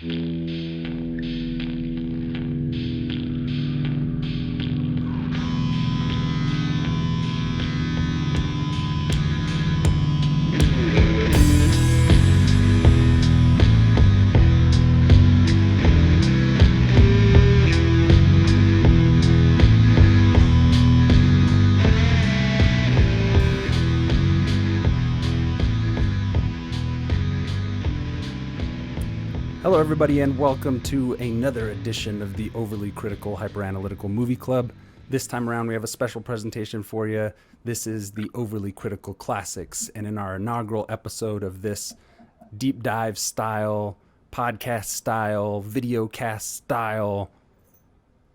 Hello, everybody, and welcome to another edition of the Overly Critical Hyperanalytical Movie Club. This time around, we have a special presentation for you. This is the Overly Critical Classics, and in our inaugural episode of this deep dive style, podcast style, video cast style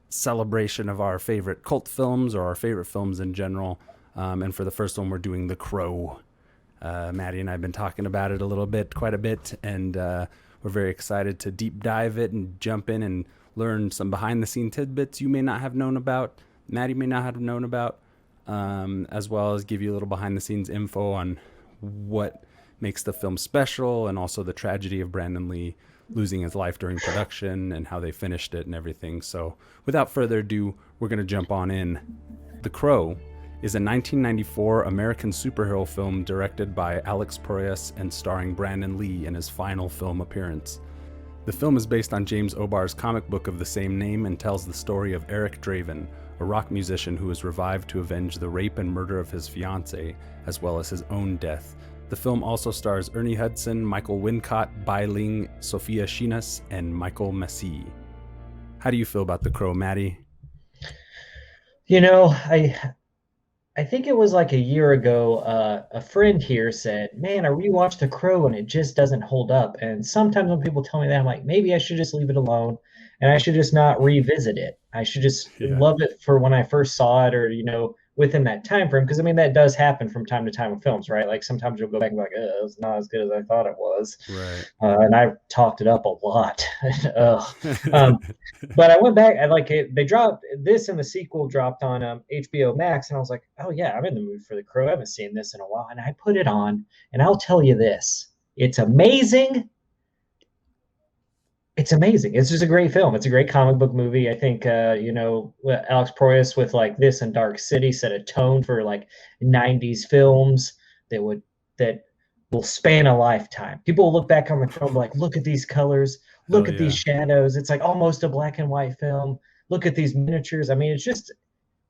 celebration of our favorite cult films or our favorite films in general, and for the first one, we're doing The Crow. Matty and I have been talking about it quite a bit, and we're very excited to deep dive it and jump in and learn some behind-the-scene tidbits you may not have known about, Matty may not have known about, as well as give you a little behind-the-scenes info on what makes the film special and also the tragedy of Brandon Lee losing his life during production and how they finished it and everything. So without further ado, we're going to jump on in. The Crow is a 1994 American superhero film directed by Alex Proyas and starring Brandon Lee in his final film appearance. The film is based on James O'Barr's comic book of the same name and tells the story of Eric Draven, a rock musician who is revived to avenge the rape and murder of his fiancée, as well as his own death. The film also stars Ernie Hudson, Michael Wincott, Bai Ling, Sophia Shinas, and Michael Massey. How do you feel about The Crow, Matty? You know, I think it was like a year ago, a friend here said, man, I rewatched The Crow and it just doesn't hold up. And sometimes when people tell me that, I'm like, maybe I should just leave it alone and I should just not revisit it. I should just love it for when I first saw it, or, within that time frame. Because, I mean, that does happen from time to time with films, right? Like sometimes you'll go back and be like, it's not as good as I thought it was. Right. And I talked it up a lot. But I went back, they dropped this, and the sequel dropped on HBO Max, and I was like, oh yeah, I'm in the mood for The Crow. I haven't seen this in a while. And I put it on, and I'll tell you this, it's amazing. It's amazing. It's just a great film. It's a great comic book movie. I think, Alex Proyas with like this and Dark City set a tone for like 90s films that will span a lifetime. People will look back on the film like, look at these colors, look at these shadows. It's like almost a black and white film. Look at these miniatures. I mean, it's just,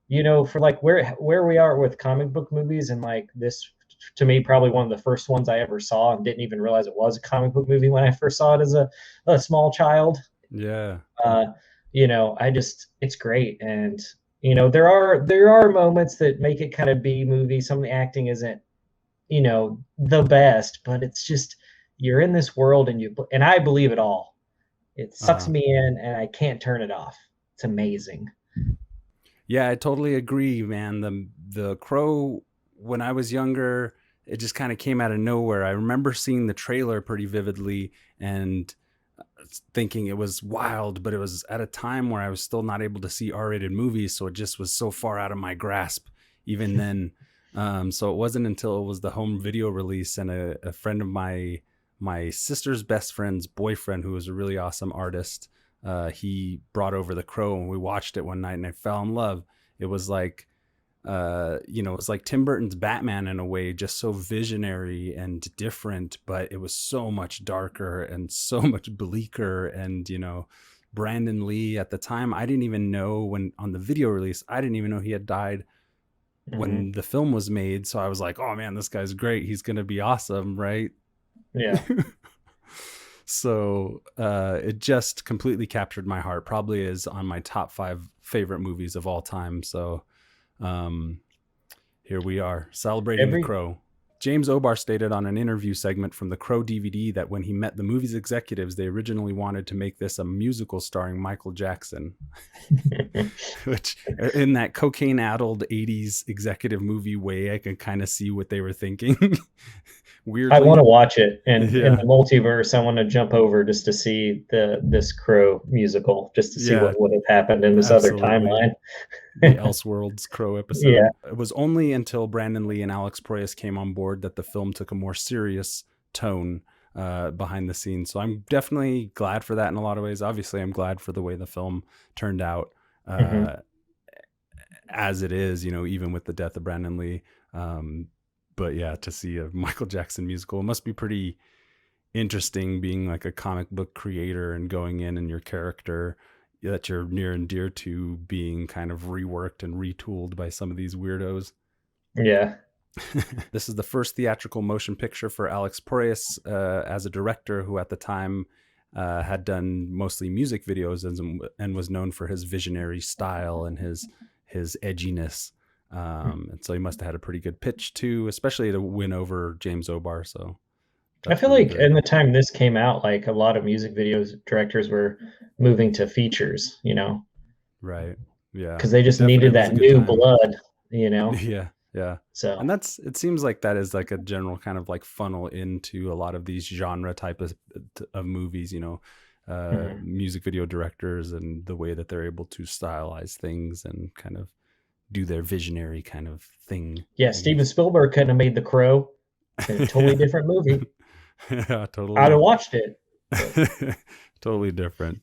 for like where we are with comic book movies, and like this, to me, probably one of the first ones I ever saw and didn't even realize it was a comic book movie when I first saw it as a small child. Yeah. It's great. And, there are moments that make it kind of B movie. Some of the acting isn't, the best, but it's just, you're in this world and I believe it all. It sucks me in and I can't turn it off. It's amazing. Yeah, I totally agree, man. The Crow, when I was younger, it just kind of came out of nowhere. I remember seeing the trailer pretty vividly and thinking it was wild, but it was at a time where I was still not able to see R-rated movies, so it just was so far out of my grasp even then. So it wasn't until it was the home video release, and a friend of my sister's best friend's boyfriend, who was a really awesome artist, he brought over The Crow, and we watched it one night, and I fell in love. It was like, it's like Tim Burton's Batman in a way, just so visionary and different, but it was so much darker and so much bleaker. And, Brandon Lee at the time, I didn't even know, when on the video release, I didn't even know he had died when the film was made. So I was like, oh man, this guy's great. He's going to be awesome. Right. Yeah. So it just completely captured my heart. Probably is on my top 5 favorite movies of all time. So here we are celebrating The Crow. James O'Barr stated on an interview segment from The Crow DVD that when he met the movie's executives, they originally wanted to make this a musical starring Michael Jackson, which in that cocaine-addled 80s executive movie way, I can kind of see what they were thinking. Weirdly, I want to watch it, and in the multiverse, I want to jump over just to see this Crow musical, just to see what would have happened in this other timeline. The Elseworlds Crow episode. Yeah. It was only until Brandon Lee and Alex Proyas came on board that the film took a more serious tone. behind the scenes. So I'm definitely glad for that in a lot of ways. Obviously, I'm glad for the way the film turned out Hmm. as it is, even with the death of Brandon Lee. Um, but yeah, to see a Michael Jackson musical, it must be pretty interesting being like a comic book creator and going in and your character that you're near and dear to being kind of reworked and retooled by some of these weirdos. Yeah. This is the first theatrical motion picture for Alex Proyas as a director who at the time had done mostly music videos and was known for his visionary style and his edginess. And so he must have had a pretty good pitch too, especially to win over James O'Barr. So I that's feel really like good. in the time this came out, like a lot of music videos directors were moving to features, Right. Yeah. because they It just needed definitely was a that good new time. blood, Yeah. Yeah. So, And it seems like that is like a general kind of like funnel into a lot of these genre type of movies, mhm. music video directors and the way that they're able to stylize things and kind of do their visionary kind of thing, Yeah, I Steven guess. Spielberg couldn't have made The Crow. Been a totally Yeah. different movie. Yeah, I'd have totally. watched it, but Totally different.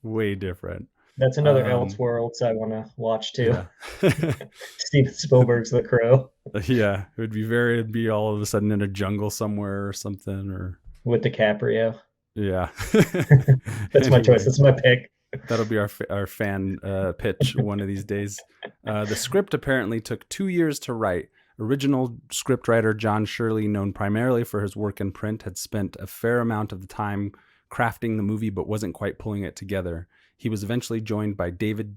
Way different. that's another Um, Elseworlds I want to watch too. yeah. Steven Spielberg's The Crow Yeah, it'd be all of a sudden in a jungle somewhere or something, or with DiCaprio. yeah. That's my choice. Anyway, That's my pick. that'll be our fan pitch one of these days. The script apparently took 2 years to write. Original scriptwriter John Shirley, known primarily for his work in print, had spent a fair amount of the time crafting the movie but wasn't quite pulling it together. He was eventually joined by David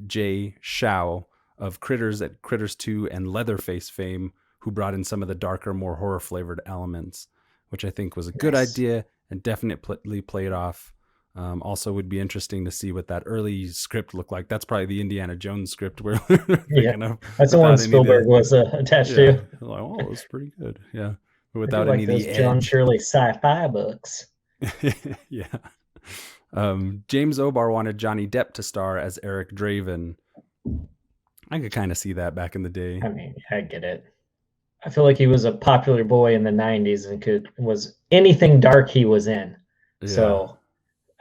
J. Shao of Critters at Critters 2 and Leatherface fame, who brought in some of the darker, more horror flavored elements, which I think was a good Nice. idea and definitely played off. Also, would be interesting to see what that early script looked like. That's probably the Indiana Jones script we're Yeah, thinking of, that's the one without any of Spielberg the was attached yeah. to. Like, oh, it's pretty good. Yeah, but I do without any like of those the John edge. Shirley sci-fi books. Yeah. James O'Barr wanted Johnny Depp to star as Eric Draven. I could kind of see that back in the day. I mean, I get it. I feel like he was a popular boy in the '90s and could was anything dark he was in. Yeah. So,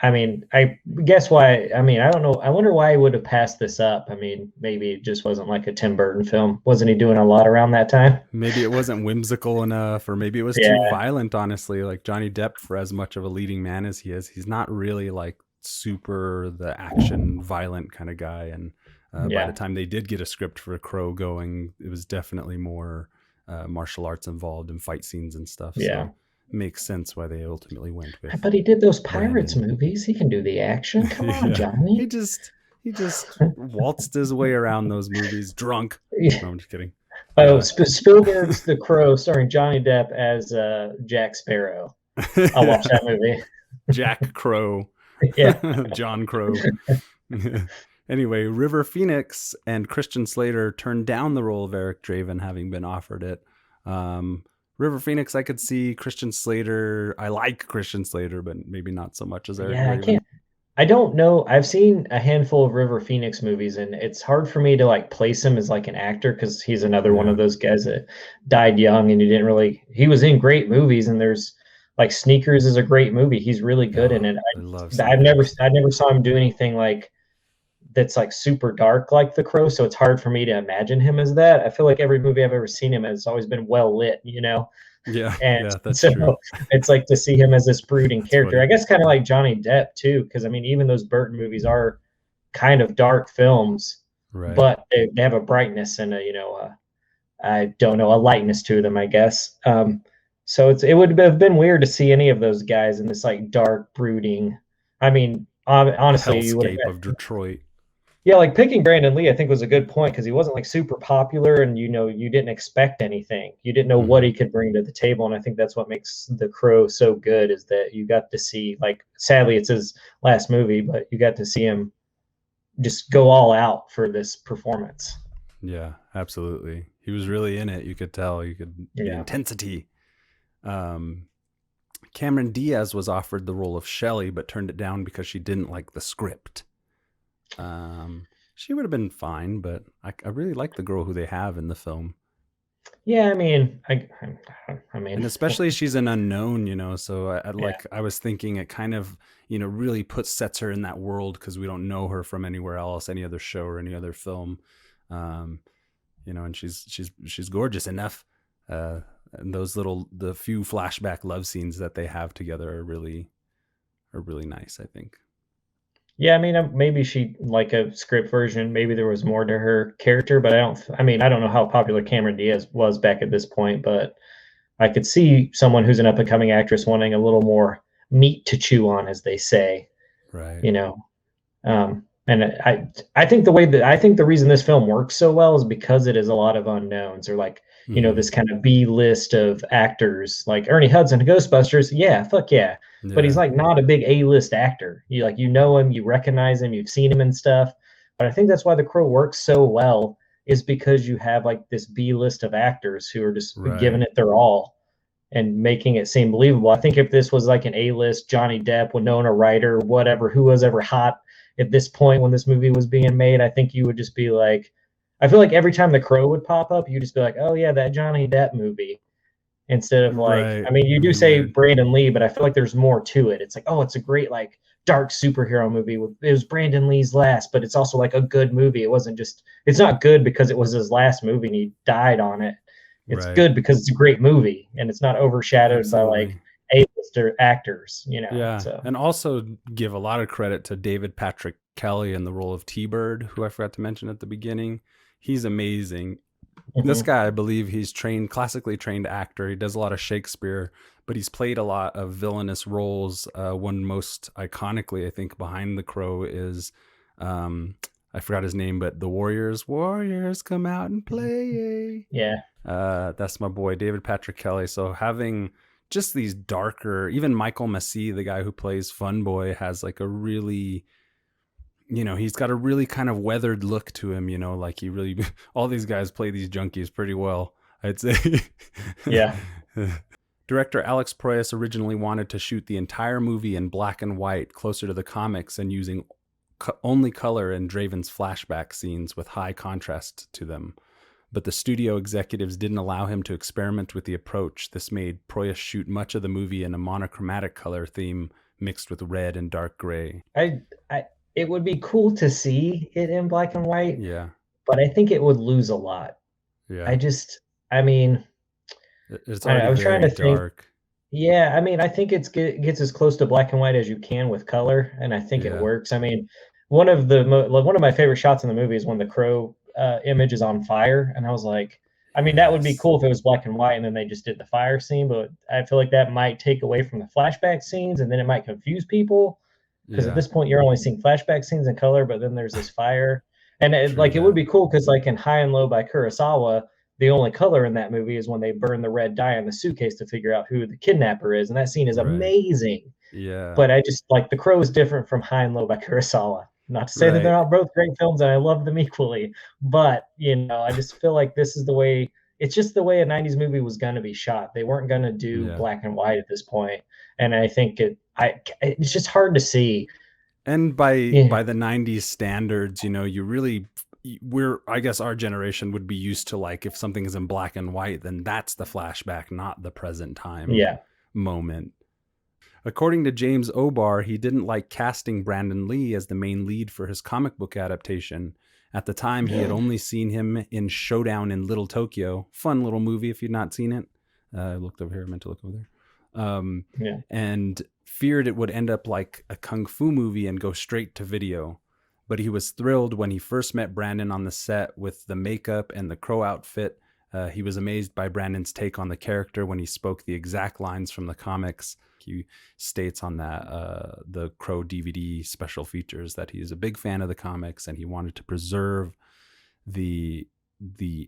I mean, I guess why. I mean, I don't know. I wonder why he would have passed this up. I mean, maybe it just wasn't like a Tim Burton film. Wasn't he doing a lot around that time? Maybe it wasn't whimsical enough, or maybe it was too Yeah, violent, honestly. Like Johnny Depp, for as much of a leading man as he is, he's not really like super the action violent kind of guy. And by the yeah, time they did get a script for Crow going, it was definitely more martial arts involved and fight scenes and stuff. yeah. So it makes sense why they ultimately went with But he did those Pirates Brandon. movies. He can do the action. Come on, Yeah. He Johnny. just he just waltzed his way around those movies drunk. No, I'm just kidding. Oh, Uh Spielberg's The Crow, starring Johnny Depp as Jack Sparrow. I'll watch that movie. Jack Crow. Yeah, John Crow. Anyway, River Phoenix and Christian Slater turned down the role of Eric Draven, having been offered it. River Phoenix, I could see. Christian Slater, I like Christian Slater, but maybe not so much as Eric yeah. I Draven. can't. I don't know. I've seen a handful of River Phoenix movies, and it's hard for me to like place him as like an actor because he's another one Yeah, of those guys that died young, and he didn't really. He was in great movies, and there's like Sneakers is a great movie. He's really good in oh, it. I love I Sneakers. never saw him do anything like that's like super dark like The Crow, so it's hard for me to imagine him as that. I feel like every movie I've ever seen him has always been well lit. Yeah, And yeah, that's so true. it's like to see him as this brooding That's character. funny. I guess kind of like Johnny Depp too, because I mean, even those Burton movies are kind of dark films, Right. but they have a brightness and I don't know, a lightness to them, I guess. So it would have been weird to see any of those guys in this like dark, brooding. I mean, honestly, you would Hellscape have of Detroit. yeah, like picking Brandon Lee, I think was a good point because he wasn't like super popular, and you didn't expect anything. You didn't know what Hmm. he could bring to the table, and I think that's what makes The Crow so good is that you got to see like sadly it's his last movie, but you got to see him just go all out for this performance. Yeah, absolutely. He was really in it. You could tell. You could the Yeah, intensity. Um, Cameron Diaz was offered the role of Shelley, but turned it down because she didn't like the script. She would have been fine, but I really like the girl who they have in the film. Yeah, I mean, I And mean, especially she's an unknown, so yeah, I was thinking it kind of, really sets her in that world because we don't know her from anywhere else, any other show or any other film. Um, and she's gorgeous enough. And the few flashback love scenes that they have together are really nice, I think. yeah. I mean, maybe she like a script version. Maybe there was more to her character, but I don't. I mean, I don't know how popular Cameron Diaz was back at this point, but I could see someone who's an up and coming actress wanting a little more meat to chew on, as they say. Right. You know, and I think the reason this film works so well is because it is a lot of unknowns, or like, Hmm. this kind of B list of actors like Ernie Hudson to Ghostbusters. Yeah, fuck yeah. But he's Yeah. like not a big A list actor. You know him, you recognize him, you've seen him and stuff. But I think that's why The Crow works so well, is because you have like this B list of actors who are just giving Right. it their all and making it seem believable. I think if this was like an A-list Johnny Depp, Winona Ryder, whatever, who was ever hot at this point when this movie was being made, I think you would just be like, I feel like every time The Crow would pop up, you just be like, oh yeah, that Johnny Depp movie. Instead of like, Right. I mean, you It'd do be say weird. Brandon Lee, but I feel like there's more to it. It's like, oh, it's a great like dark superhero movie. It was Brandon Lee's last, but it's also like a good movie. It wasn't just, it's not good because it was his last movie and he died on it. It's Right. good because it's a great movie and it's not overshadowed by like Absolutely. A-lister actors, Yeah. So And also give a lot of credit to David Patrick Kelly in the role of T-Bird, who I forgot to mention at the beginning. He's amazing. This mhm. guy, I believe he's classically trained actor. He does a lot of Shakespeare, but he's played a lot of villainous roles. One most iconically, I think, behind The Crow is, um, I forgot his name, but the Warriors come out and play. Yeah. That's my boy, David Patrick Kelly. So having just these darker, even Michael Massey, the guy who plays Fun Boy, has like a really, he's got a really kind of weathered look to him, like he really, all these guys play these junkies pretty well, I'd say. Yeah. Director Alex Proyas originally wanted to shoot the entire movie in black and white, closer to the comics, and using only color in Draven's flashback scenes with high contrast to them. But the studio executives didn't allow him to experiment with the approach. This made Proyas shoot much of the movie in a monochromatic color theme mixed with red and dark gray. I it would be cool to see it in black and white, Yeah, but I think it would lose a lot. I yeah. just I mean, It's I already was trying very to think. dark. Yeah, I mean, I think gets as close to black and white as you can with color, and I think it Yeah. works. I mean, one of my favorite shots in the movie is when the crow image is on fire, and I was like, I mean, that would be Yes. cool if it was black and white, and then they just did the fire scene, but I feel like that might take away from the flashback scenes, and then it might confuse people because at Yeah. this point you're only seeing flashback scenes in color, but then there's this fire, and True it would that. be cool because like in High and Low by Kurosawa, the only color in that movie is when they burn the red dye on the suitcase to figure out who the kidnapper is, and that scene is Right. amazing. Yeah. But I just like The Crow is different from High and Low by Kurosawa. Not to say that they're Right. not both great films, and I love them equally, but I just feel like this is the way. It's just the way a '90s movie was going to be shot. They weren't going to do Yeah. black and white at this point, and I think it's just hard to see. And by Yeah, by the 90s standards, you really we're I guess our generation would be used to, like, if something is in black and white, then that's the flashback, not the present time yeah, moment. According to James Obar, he didn't like casting Brandon Lee as the main lead for his comic book adaptation. At the time, he had only seen him in Showdown in Little Tokyo. Fun little movie if you'd not seen it. I looked over here, I meant to look over there. yeah, And feared it would end up like a kung fu movie and go straight to video. But he was thrilled when he first met Brandon on the set with the makeup and the crow outfit. He was amazed by Brandon's take on the character when he spoke the exact lines from the comics. He states on that the Crow DVD special features that he's a big fan of the comics and he wanted to preserve the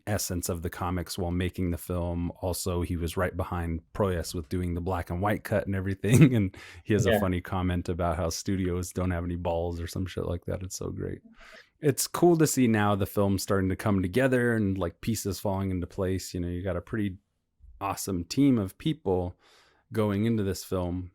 essence of the comics while making the film. Also, he was right behind Proyas with doing the black and white cut and everything. And he has a yeah, funny comment about how studios don't have any balls or some shit like that. It's so great. It's cool to see now the film starting to come together and like pieces falling into place. You got a pretty awesome team of people going into this film.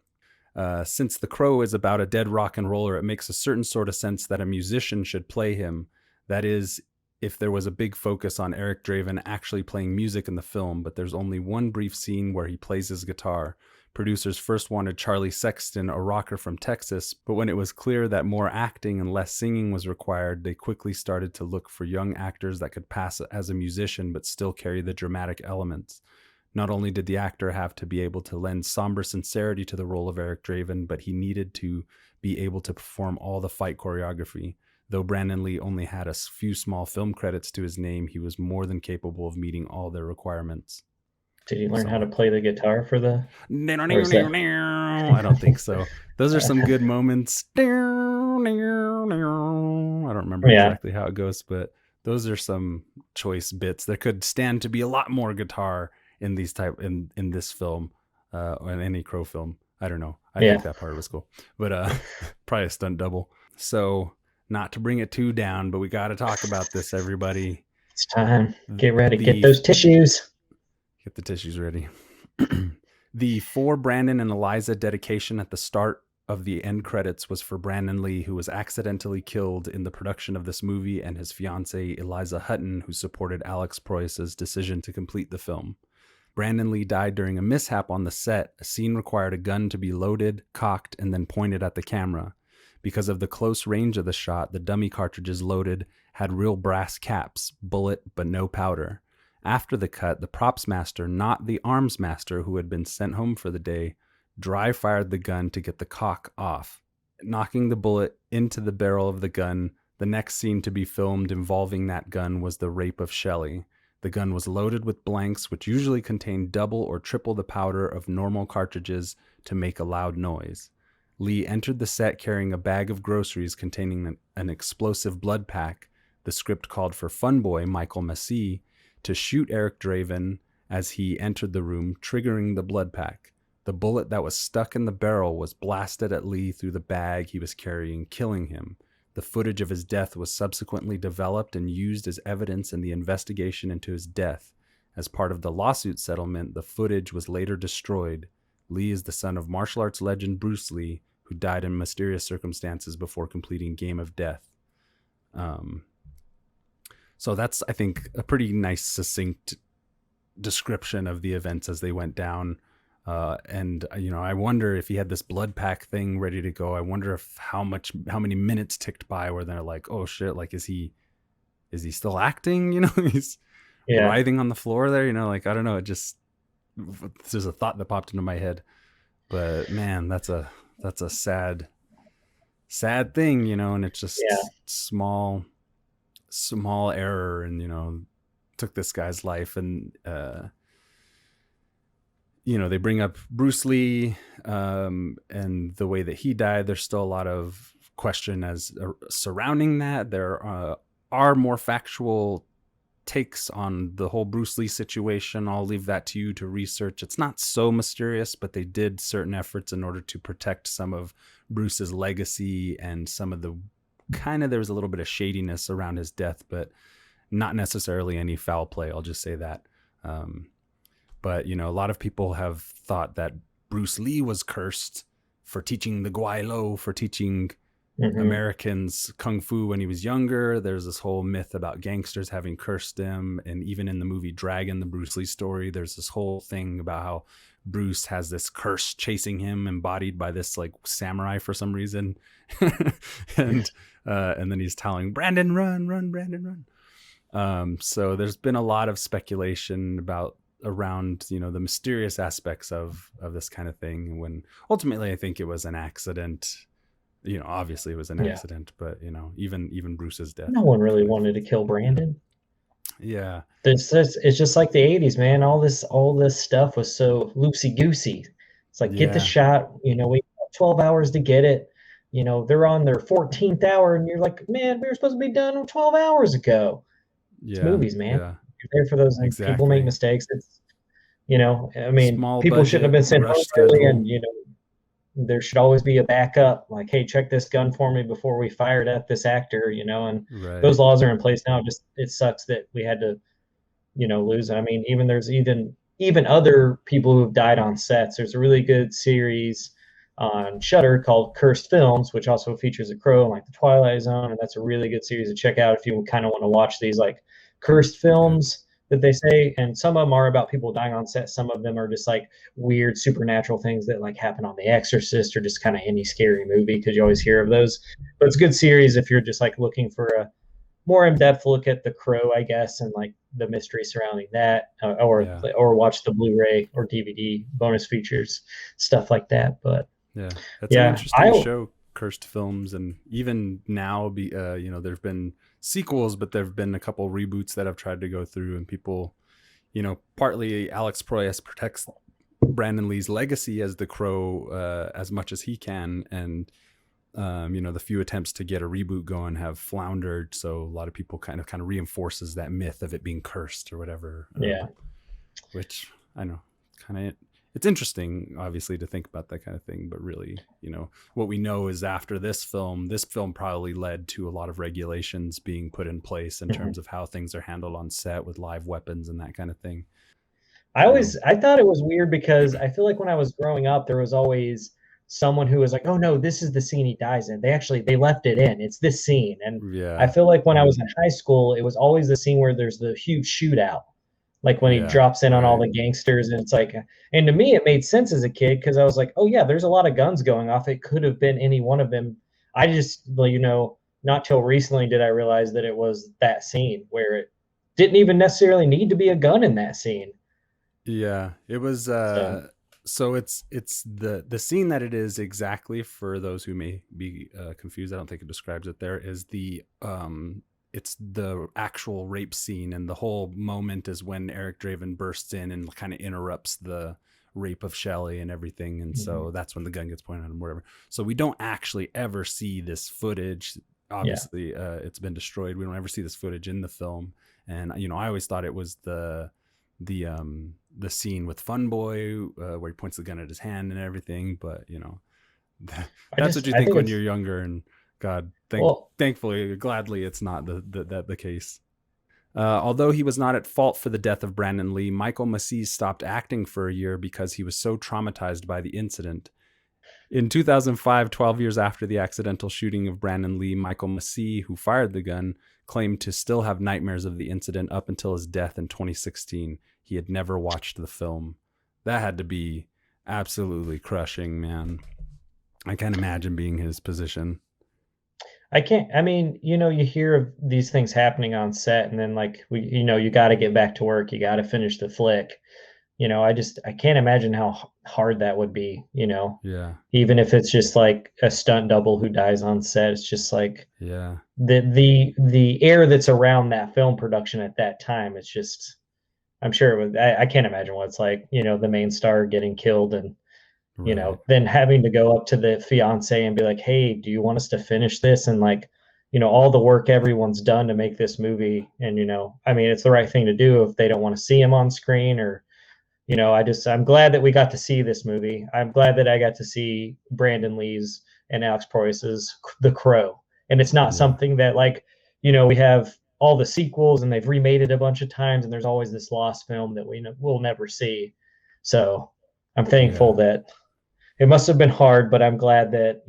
Since The Crow is about a dead rock and roller, it makes a certain sort of sense that a musician should play him. That is, if there was a big focus on Eric Draven actually playing music in the film, but there's only one brief scene where he plays his guitar. Producers first wanted Charlie Sexton, a rocker from Texas, but when it was clear that more acting and less singing was required, they quickly started to look for young actors that could pass as a musician but still carry the dramatic elements. Not only did the actor have to be able to lend somber sincerity to the role of Eric Draven, but he needed to be able to perform all the fight choreography. Though Brandon Lee only had a few small film credits to his name, he was more than capable of meeting all their requirements. Did he learn how to play the guitar for the? I don't think so. Those are some good moments. I don't remember exactly how it goes, but those are some choice bits. There could stand to be a lot more guitar in these in this film, or in any Crow film. I don't know. I think that part was cool, but probably a stunt double. So, not to bring it too down, but we got to talk about this, everybody. It's time. Get ready. Get those tissues. Get the tissues ready. The for Brandon and Eliza dedication at the start of the end credits was for Brandon Lee, who was accidentally killed in the production of this movie, and his fiancée Eliza Hutton, who supported Alex Proyas's decision to complete the film. Brandon Lee died during a mishap on the set. A scene required a gun to be loaded, cocked, and then pointed at the camera. Because of the close range of the shot, the dummy cartridges loaded had real brass caps, bullet but no powder. After the cut, the props master, not the arms master who had been sent home for the day, dry fired the gun to get the cock off, knocking the bullet into the barrel of the gun. The next scene to be filmed involving that gun was the rape of Shelley. The gun was loaded with blanks, which usually contained double or triple the powder of normal cartridges to make a loud noise. Lee entered the set carrying a bag of groceries containing an explosive blood pack. The script called for Funboy Michael Massey to shoot Eric Draven as he entered the room, triggering the blood pack. The bullet that was stuck in the barrel was blasted at Lee through the bag he was carrying, killing him. The footage of his death was subsequently developed and used as evidence in the investigation into his death. As part of the lawsuit settlement, the footage was later destroyed. Lee is the son of martial arts legend Bruce Lee, who died in mysterious circumstances before completing Game of Death. So that's, I think, a pretty nice, succinct description of the events as they went down. And I wonder if he had this blood pack thing ready to go. I wonder if how many minutes ticked by where they're like, oh shit, like is he still acting? He's writhing on the floor there. I don't know. It just, there's a thought that popped into my head. But man, that's a sad thing, and it's just small error, and took this guy's life. And they bring up Bruce Lee and the way that he died. There's still a lot of question surrounding that. There are more factual takes on the whole Bruce Lee situation. I'll leave that to you to research. It's not so mysterious, but they did certain efforts in order to protect some of Bruce's legacy and some of the there was a little bit of shadiness around his death, but not necessarily any foul play. I'll just say that. But, a lot of people have thought that Bruce Lee was cursed for teaching the Guai Lo, for teaching Americans Kung Fu when he was younger. There's this whole myth about gangsters having cursed him. And even in the movie Dragon, the Bruce Lee story, there's this whole thing about how Bruce has this curse chasing him, embodied by this like samurai for some reason. and then he's telling Brandon, run, Brandon, run. So there's been a lot of speculation around the mysterious aspects of this kind of thing, when ultimately I think it was an accident. Obviously it was an accident, but even Bruce's death, no one really wanted to kill Brandon. Yeah, it's just like the 80s, man. All this stuff was so loosey goosey. It's like, get the shot, we have 12 hours to get it. They're on their 14th hour, and you're like, man, we were supposed to be done 12 hours ago. It's movies, man. You're there for those. Exactly. People make mistakes. It's, Small people budget, shouldn't have been sent home early, and there should always be a backup. Like, hey, check this gun for me before we fire it at this actor. And those laws are in place now. Just it sucks that we had to, lose. I mean, there's even other people who have died on sets. There's a really good series on Shudder called Cursed Films, which also features a crow and like the Twilight Zone, and that's a really good series to check out if you kind of want to watch these like cursed Okay. films that they say. And some of them are about people dying on set. Some of them are just like weird supernatural things that like happen on The Exorcist or just kind of any scary movie because you always hear of those. But it's a good series if you're just like looking for a more in-depth look at The Crow, I guess, and like the mystery surrounding that, Yeah. or watch the Blu-ray or DVD bonus features, stuff like that. But Yeah. That's an yeah, interesting show, Cursed Films. And even now, there've been sequels, but there've been a couple reboots that I've tried to go through, and people, partly Alex Proyas protects Brandon Lee's legacy as the Crow as much as he can. And, the few attempts to get a reboot going have floundered. So a lot of people kind of reinforces that myth of it being cursed or whatever. Yeah. Which I know it's interesting, obviously, to think about that kind of thing. But really, what we know is after this film probably led to a lot of regulations being put in place in terms of how things are handled on set with live weapons and that kind of thing. I thought it was weird because I feel like when I was growing up, there was always someone who was like, "Oh no, this is the scene he dies in." They left it in. It's this scene, and I feel like when I was in high school, it was always the scene where there's the huge shootout, like when he drops in on all the gangsters, and it's like, and to me, it made sense as a kid because I was like, "Oh yeah, there's a lot of guns going off. It could have been any one of them." I just, not till recently did I realize that it was that scene where it didn't even necessarily need to be a gun in that scene. Yeah, it was. So it's the scene that it is exactly, for those who may be confused. I don't think it describes it. There is it's the actual rape scene, and the whole moment is when Eric Draven bursts in and kind of interrupts the rape of Shelley and everything, and so that's when the gun gets pointed at him, whatever. So we don't actually ever see this footage. Obviously, it's been destroyed. We don't ever see this footage in the film, and I always thought it was the scene with Fun Boy where he points the gun at his hand and everything, but that's what you think when you're younger, and God, thankfully, gladly, it's not the case. Although he was not at fault for the death of Brandon Lee, Michael Massey stopped acting for a year because he was so traumatized by the incident. In 2005, 12 years after the accidental shooting of Brandon Lee, Michael Massey, who fired the gun, claimed to still have nightmares of the incident up until his death in 2016. He had never watched the film. That had to be absolutely crushing, man. I can't imagine being his position. I can't. I mean, you hear of these things happening on set, and then like you got to get back to work. You got to finish the flick. I can't imagine how hard that would be. Yeah. Even if it's just like a stunt double who dies on set, it's just like the air that's around that film production at that time. It's just, I'm sure it was. I can't imagine what it's like. The main star getting killed and. Then having to go up to the fiance and be like, "Hey, do you want us to finish this?" And like, all the work everyone's done to make this movie. And, I mean, it's the right thing to do if they don't want to see him on screen or, I'm glad that we got to see this movie. I'm glad that I got to see Brandon Lee's and Alex Proyas's The Crow. And it's not something that like, we have all the sequels and they've remade it a bunch of times. And there's always this lost film that we'll never see. So I'm thankful that it must have been hard, but I'm glad that,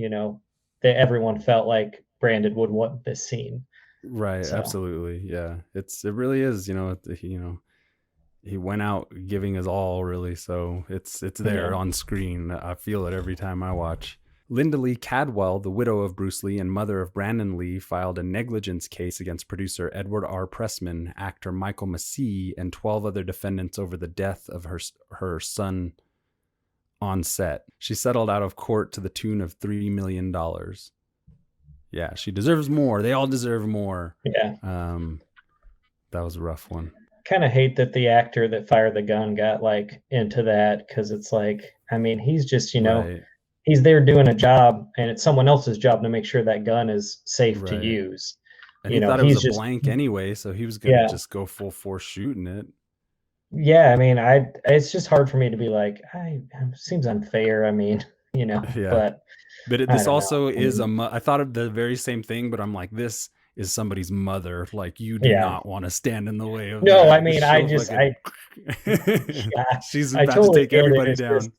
that everyone felt like Brandon would want this scene. Right. So. Absolutely. Yeah. It really is, he went out giving his all, really. So it's there on screen. I feel it every time I watch. Linda Lee Cadwell, the widow of Bruce Lee and mother of Brandon Lee, filed a negligence case against producer Edward R. Pressman, actor Michael Massey, and 12 other defendants over the death of her son on set. She settled out of court to the tune of $3 million. Yeah, she deserves more. They all deserve more. Yeah. That was a rough one. Kind of hate that the actor that fired the gun got like into that, because it's like, I mean, he's just, he's there doing a job, and it's someone else's job to make sure that gun is safe to use. And he thought it was a blank anyway, so he was going to just go full force shooting it. Yeah, I mean, it's just hard for me to be like, it seems unfair. I mean, but this also is I thought of the very same thing, but I'm like, this is somebody's mother. Like, you do not want to stand in the way of I mean, she's about to take everybody down.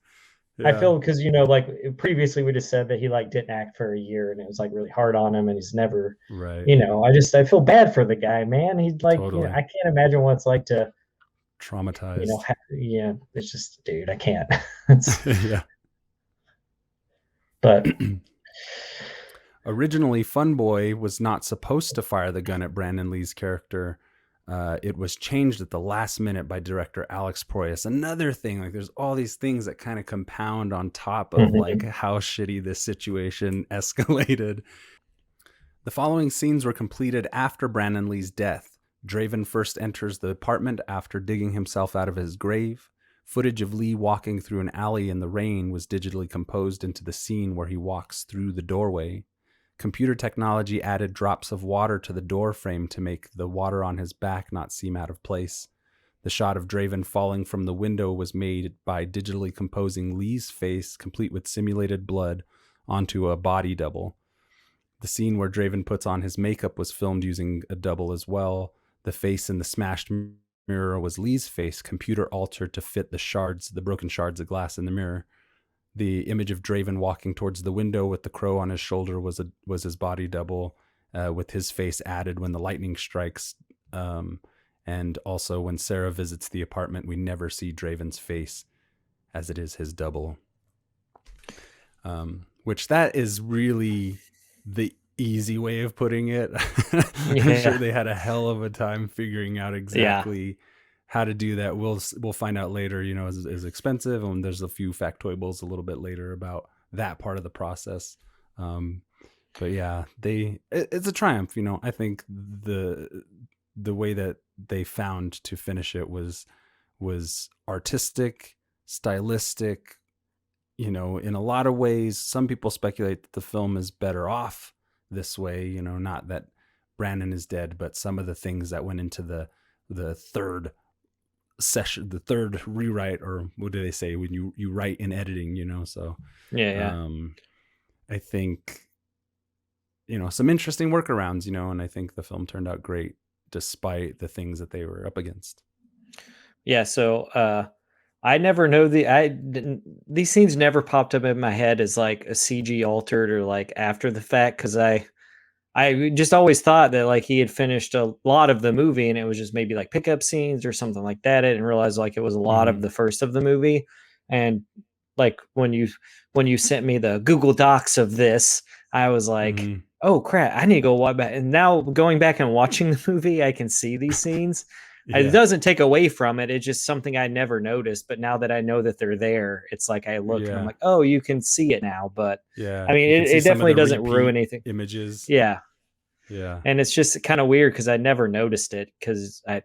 I Yeah. feel because like previously we just said that he like didn't act for a year and it was like really hard on him and he's never, Right. I feel bad for the guy, man. He's like, Totally. I can't imagine what it's like to, Traumatized. yeah, it's just, dude, I can't. It's, Yeah. but Originally, Funboy was not supposed to fire the gun at Brandon Lee's character. It was changed at the last minute by director Alex Proyas. Another thing, like there's all these things that kind of compound on top of like mhm. how shitty this situation escalated. The following scenes were completed after Brandon Lee's death. Draven first enters the apartment after digging himself out of his grave. Footage of Lee walking through an alley in the rain was digitally composed into the scene where he walks through the doorway. Computer technology added drops of water to the door frame to make the water on his back not seem out of place. The shot of Draven falling from the window was made by digitally composing Lee's face, complete with simulated blood, onto a body double. The scene where Draven puts on his makeup was filmed using a double as well. The face in the smashed mirror was Lee's face, computer altered to fit the broken shards of glass in the mirror. The image of Draven walking towards the window with the crow on his shoulder was his body double, with his face added when the lightning strikes. And also when Sarah visits the apartment, we never see Draven's face, as it is his double. Which that is really the easy way of putting it. I'm sure Yeah, they had a hell of a time figuring out yeah, exactly how to do that. We'll find out later, is expensive, and there's a few factoibles a little bit later about that part of the process. But yeah, it's a triumph. I think the way that they found to finish it was artistic, stylistic. In a lot of ways, some people speculate that the film is better off this way. Not that Brandon is dead, but some of the things that went into the third session, the third rewrite, or what do they say when you write in editing? So yeah. um, I think some interesting workarounds. And I think the film turned out great despite the things that they were up against. Yeah, so I never know I didn't these scenes never popped up in my head as like a CG altered or like after the fact because I just always thought that like he had finished a lot of the movie and it was just maybe like pickup scenes or something like that. I didn't realize like it was a lot Mm-hmm. of the first of the movie. And like when you sent me the Google Docs of this, I was like, Mm-hmm. oh crap, I need to go watch back. And now going back and watching the movie, I can see these scenes. It Yeah. doesn't take away from it. It's just something I never noticed. But now that I know that they're there, it's like I look and I'm Yeah. like, oh, you can see it now. But Yeah. I mean, You can see it some of definitely the doesn't ruin repeat anything. images. Yeah. Yeah. And it's just kind of weird because I never noticed it because I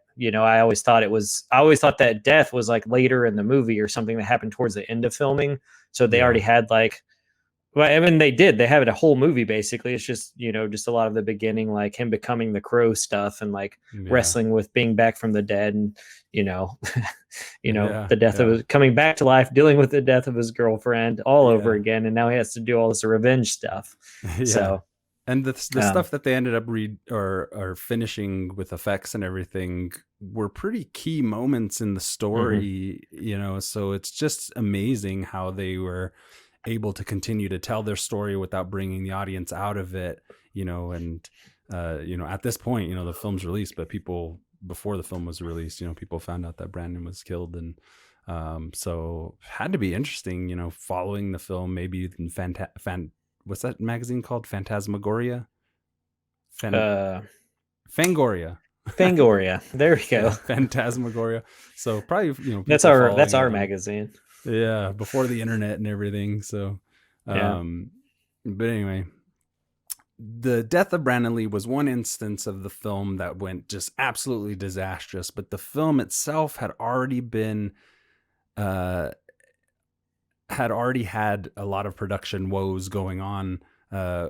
always thought I always thought that death was like later in the movie or something that happened towards the end of filming. So they already Yeah. had like, well, I mean, they did. They have a whole movie basically. It's just just a lot of the beginning, like him becoming the crow stuff and like Yeah. wrestling with being back from the dead, and you know, Yeah. the death of Yeah. his coming back to life, dealing with the death of his girlfriend all over Yeah. again, and now he has to do all this revenge stuff. Yeah. So, And the um, stuff that they ended up or finishing with effects and everything were pretty key moments in the mhm. story, so it's just amazing how they were able to continue to tell their story without bringing the audience out of it, and at this point, the film's released, but people before the film was released, people found out that Brandon was killed, and so had to be interesting, following the film, maybe in what's that magazine called? Phantasmagoria? Fan uh, Fangoria. Fangoria. There we go. Yeah, Phantasmagoria. So probably, That's people our following that's it our on, magazine. yeah, before the internet and everything. So Yeah. um but anyway, the death of Brandon Lee was one instance of the film that went just absolutely disastrous, but the film itself uh had already had a lot of production woes going on, uh,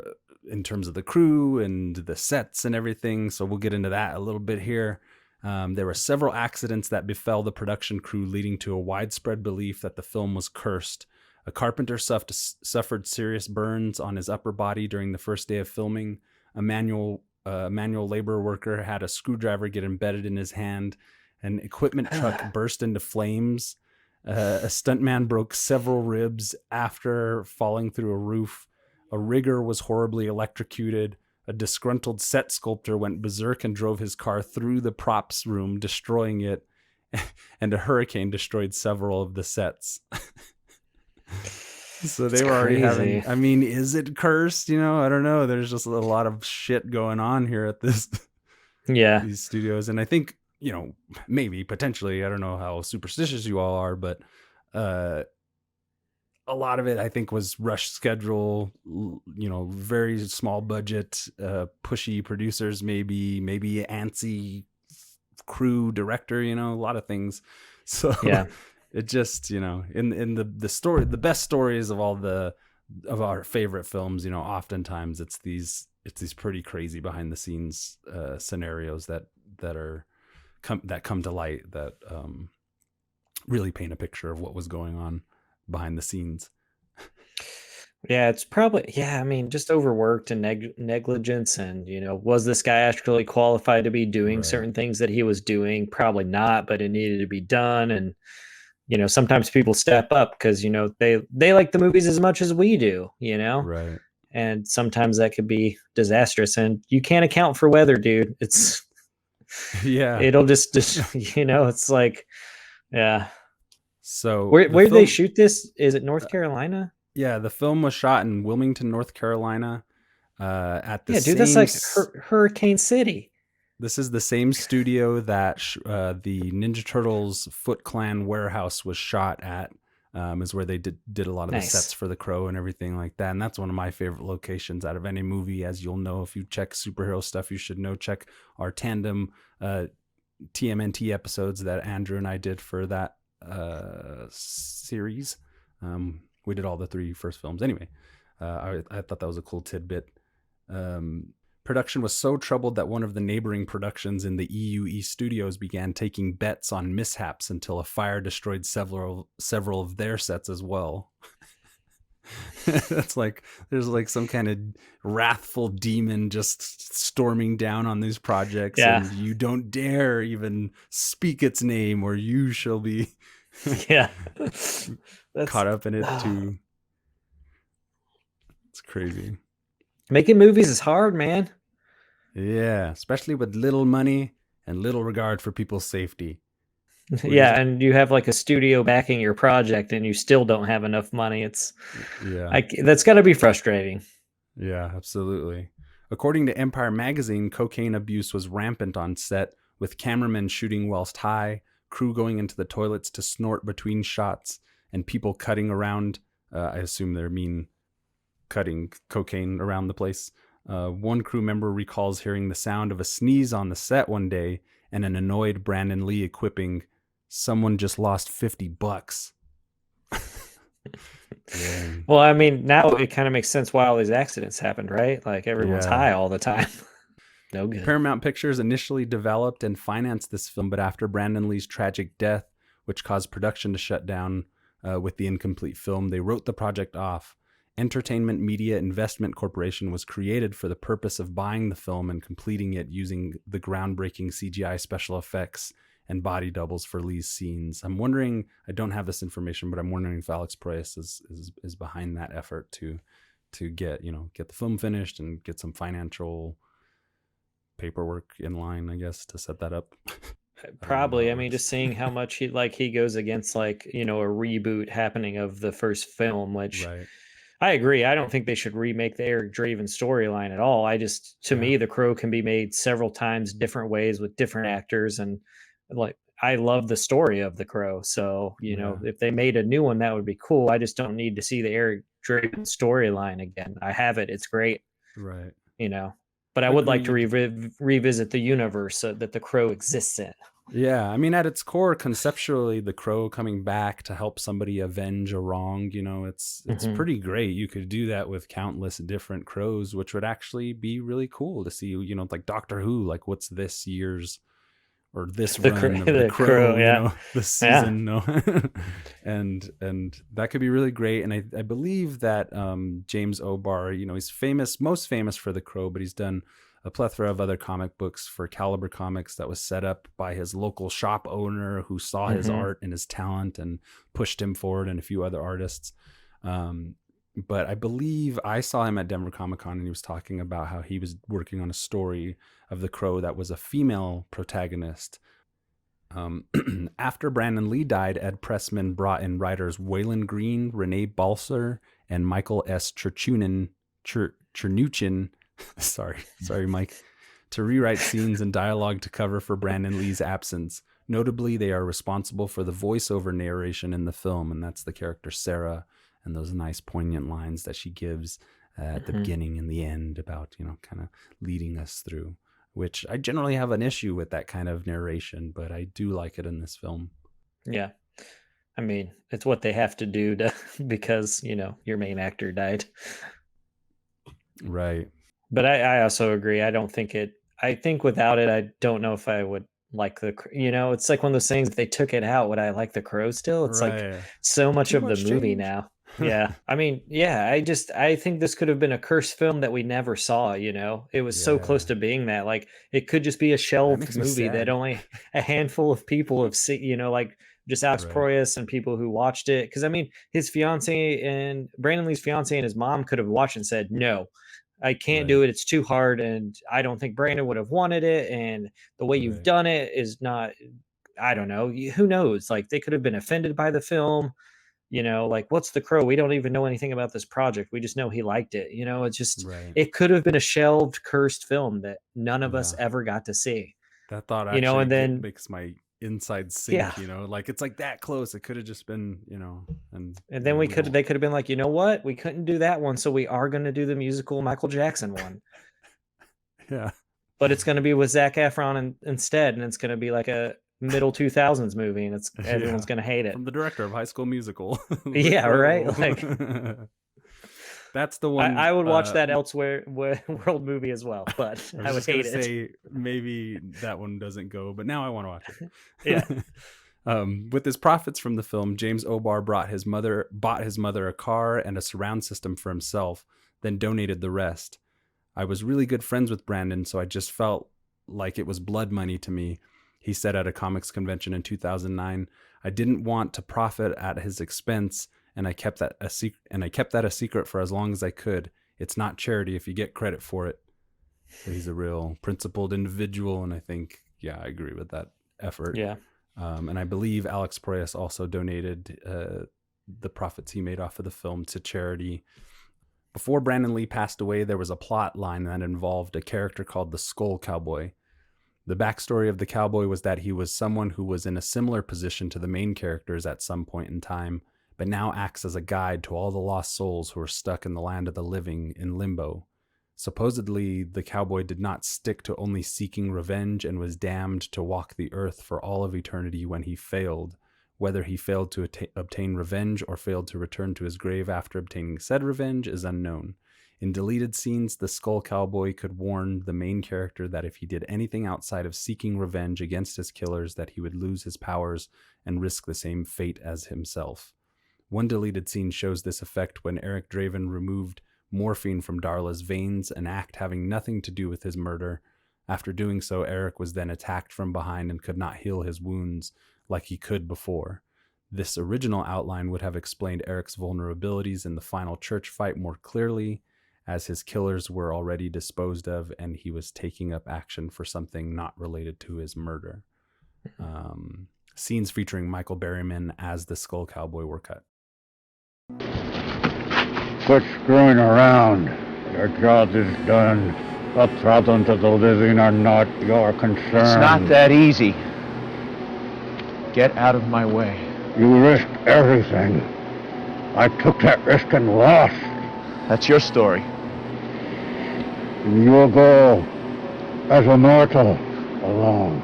in terms of the crew and the sets and everything. So we'll get into that a little bit here. There were several accidents that befell the production crew, leading to a widespread belief that the film was cursed. A carpenter suffered serious burns on his upper body during the first day of filming. A manual labor worker had a screwdriver get embedded in his hand. An equipment truck burst into flames. A stuntman broke several ribs after falling through a roof. A rigger was horribly electrocuted. A disgruntled set sculptor went berserk and drove his car through the props room, destroying it. And a hurricane destroyed several of the sets. So they It's were already crazy. having, I mean, is it cursed? You know, I don't know. There's just a lot of shit going on here at this Yeah. these studios. And I think, you know, maybe potentially, I don't know how superstitious you all are, but uh a lot of it I think was rush schedule, you know, very small budget, pushy producers, maybe antsy crew director, you know, a lot of things. So Yeah. it just, you know, in the story, the best stories of all the of our favorite films, you know, oftentimes it's these pretty crazy behind the scenes scenarios that come to light that really paint a picture of what was going on behind the scenes. Yeah, it's probably, yeah, I mean, just overworked and negligence. And, was this guy actually qualified to be doing Right. certain things that he was doing? Probably not, but it needed to be done. And, sometimes people step up because, they like the movies as much as we do, Right. and sometimes that could be disastrous. And you can't account for weather, dude. Yeah. It'll just it's like, yeah. So Where the did they film, shoot this? Is it North Carolina? yeah, the film was shot in Wilmington, North Carolina, at the Yeah, dude, that's same. like Hurricane City. This is the same studio that the Ninja Turtles Foot Clan warehouse was shot at. Is where they did a lot of the sets Nice. for the Crow and everything like that. And that's one of my favorite locations out of any movie. As you'll know, if you check superhero stuff, you should know. Check our tandem TMNT episodes that Andrew and I did for that series. We did all the three first films. Anyway, I thought that was a cool tidbit. Production was so troubled that one of the neighboring productions in the EUE studios began taking bets on mishaps until a fire destroyed several of their sets as well. That's like there's like some kind of wrathful demon just storming down on these projects, Yeah. and you don't dare even speak its name, or you shall be Yeah. caught up in it too. It's crazy. Making movies is hard, man. Yeah, especially with little money and little regard for people's safety. Yeah, and you have like a studio backing your project and you still don't have enough money. Yeah. That's got to be frustrating. Yeah, absolutely. According to Empire magazine, cocaine abuse was rampant on set, with cameramen shooting whilst high, crew going into the toilets to snort between shots, and people cutting around. I assume they mean cutting cocaine around the place. One crew member recalls hearing the sound of a sneeze on the set one day and an annoyed Brandon Lee equipping, "Someone just lost $50." Yeah. Well, I mean, now it kind of makes sense why all these accidents happened, right? Like everyone's Yeah. high all the time. No good. Paramount Pictures initially developed and financed this film, but after Brandon Lee's tragic death, which caused production to shut down with the incomplete film, they wrote the project off. Entertainment Media Investment Corporation was created for the purpose of buying the film and completing it using the groundbreaking CGI special effects and body doubles for Lee's scenes. I'm wondering, I don't have this information, but I'm wondering if Alex Proyas is behind that effort to get the film finished and get some financial paperwork in line, I guess, to set that up. Probably. I mean, just seeing how much he goes against a reboot happening of the first film, which Right. I agree. I don't think they should remake the Eric Draven storyline at all. To me, The Crow can be made several times different ways with different actors. And I love the story of The Crow. So, if they made a new one, that would be cool. I just don't need to see the Eric Draven storyline again. I have it. It's great. Right. But I would like to Agreed. revisit the universe that The Crow exists in. Yeah, I mean, at its core, conceptually, the Crow coming back to help somebody avenge a wrong, it's pretty great. You could do that with countless different crows, which would actually be really cool to see. Like Doctor Who, like what's this year's or this run of the Crow, yeah. this season, no, and that could be really great. And I believe that James O'Barr, he's most famous for the Crow, but he's done a plethora of other comic books for Caliber Comics that was set up by his local shop owner who saw his art and his talent and pushed him forward, and a few other artists. But I believe I saw him at Denver Comic Con, and he was talking about how he was working on a story of The Crow that was a female protagonist. After Brandon Lee died, Ed Pressman brought in writers Waylon Green, Renee Balser, and Michael S. Chernuchin, sorry, Mike, to rewrite scenes and dialogue to cover for Brandon Lee's absence. Notably, they are responsible for the voiceover narration in the film, and that's the character Sarah, and those nice poignant lines that she gives at the beginning and the end about, kind of leading us through, which I generally have an issue with that kind of narration, but I do like it in this film. Yeah. I mean, it's what they have to do because, your main actor died. Right. But I also agree. I think without it, I don't know if I would like it's like one of those things, if they took it out, would I like The Crow still? It's Right. like so much Too of much the movie change. now. Yeah. I mean, yeah, I think this could have been a cursed film that we never saw, It was so close Yeah. to being that. Like, it could just be a That shelved makes me movie that sad. only a handful of people have seen, like just Alex Right. Proyas and people who watched it. Because I mean, his fiance and Brandon Lee's fiance and his mom could have watched and said, no, I can't do Right. it. It's too hard. And I don't think Brandon would have wanted it. And the way you've Right. done it is not, I don't know. Who knows? Like, they could have been offended by the film. Like, what's The Crow? We don't even know anything about this project. We just know he liked it. It's just, Right. it could have been a shelved, cursed film that none of us Yeah. ever got to see. That thought And actually then, makes my inside sink, yeah. like it's like that close. It could have just been, and And then they they could have been like, you know what? We couldn't do that one. So we are going to do the musical Michael Jackson one. Yeah. But it's going to be with Zac Efron instead. And it's going to be like a middle 2000s movie. And everyone's going to hate it. From the director of High School Musical. Yeah, right. Like, that's the one. I would watch that elsewhere world movie as well, but I would hate it. Say maybe that one doesn't go, but now I want to watch it. Yeah. With his profits from the film, James O'Barr bought his mother a car and a surround system for himself, then donated the rest. I was really good friends with Brandon, so I just felt like it was blood money to me, he said at a comics convention in 2009. I didn't want to profit at his expense, and I kept that a secret for as long as I could. It's not charity if you get credit for it. So he's a real principled individual, and I think, I agree with that effort. Yeah. And I believe Alex Proyas also donated the profits he made off of the film to charity. Before Brandon Lee passed away, there was a plot line that involved a character called the Skull Cowboy. The backstory of the cowboy was that he was someone who was in a similar position to the main characters at some point in time, but now acts as a guide to all the lost souls who are stuck in the land of the living in limbo. Supposedly, the cowboy did not stick to only seeking revenge and was damned to walk the earth for all of eternity when he failed. Whether he failed to obtain revenge or failed to return to his grave after obtaining said revenge is unknown. In deleted scenes, the Skull Cowboy could warn the main character that if he did anything outside of seeking revenge against his killers, that he would lose his powers and risk the same fate as himself. One deleted scene shows this effect when Eric Draven removed morphine from Darla's veins, an act having nothing to do with his murder. After doing so, Eric was then attacked from behind and could not heal his wounds like he could before. This original outline would have explained Eric's vulnerabilities in the final church fight more clearly, as his killers were already disposed of and he was taking up action for something not related to his murder. Scenes featuring Michael Berryman as the Skull Cowboy were cut. Quit screwing around. Your job is done. The problems of the living are not your concern. It's not that easy. Get out of my way. You risked everything. I took that risk and lost. That's your story. You'll go as a mortal alone.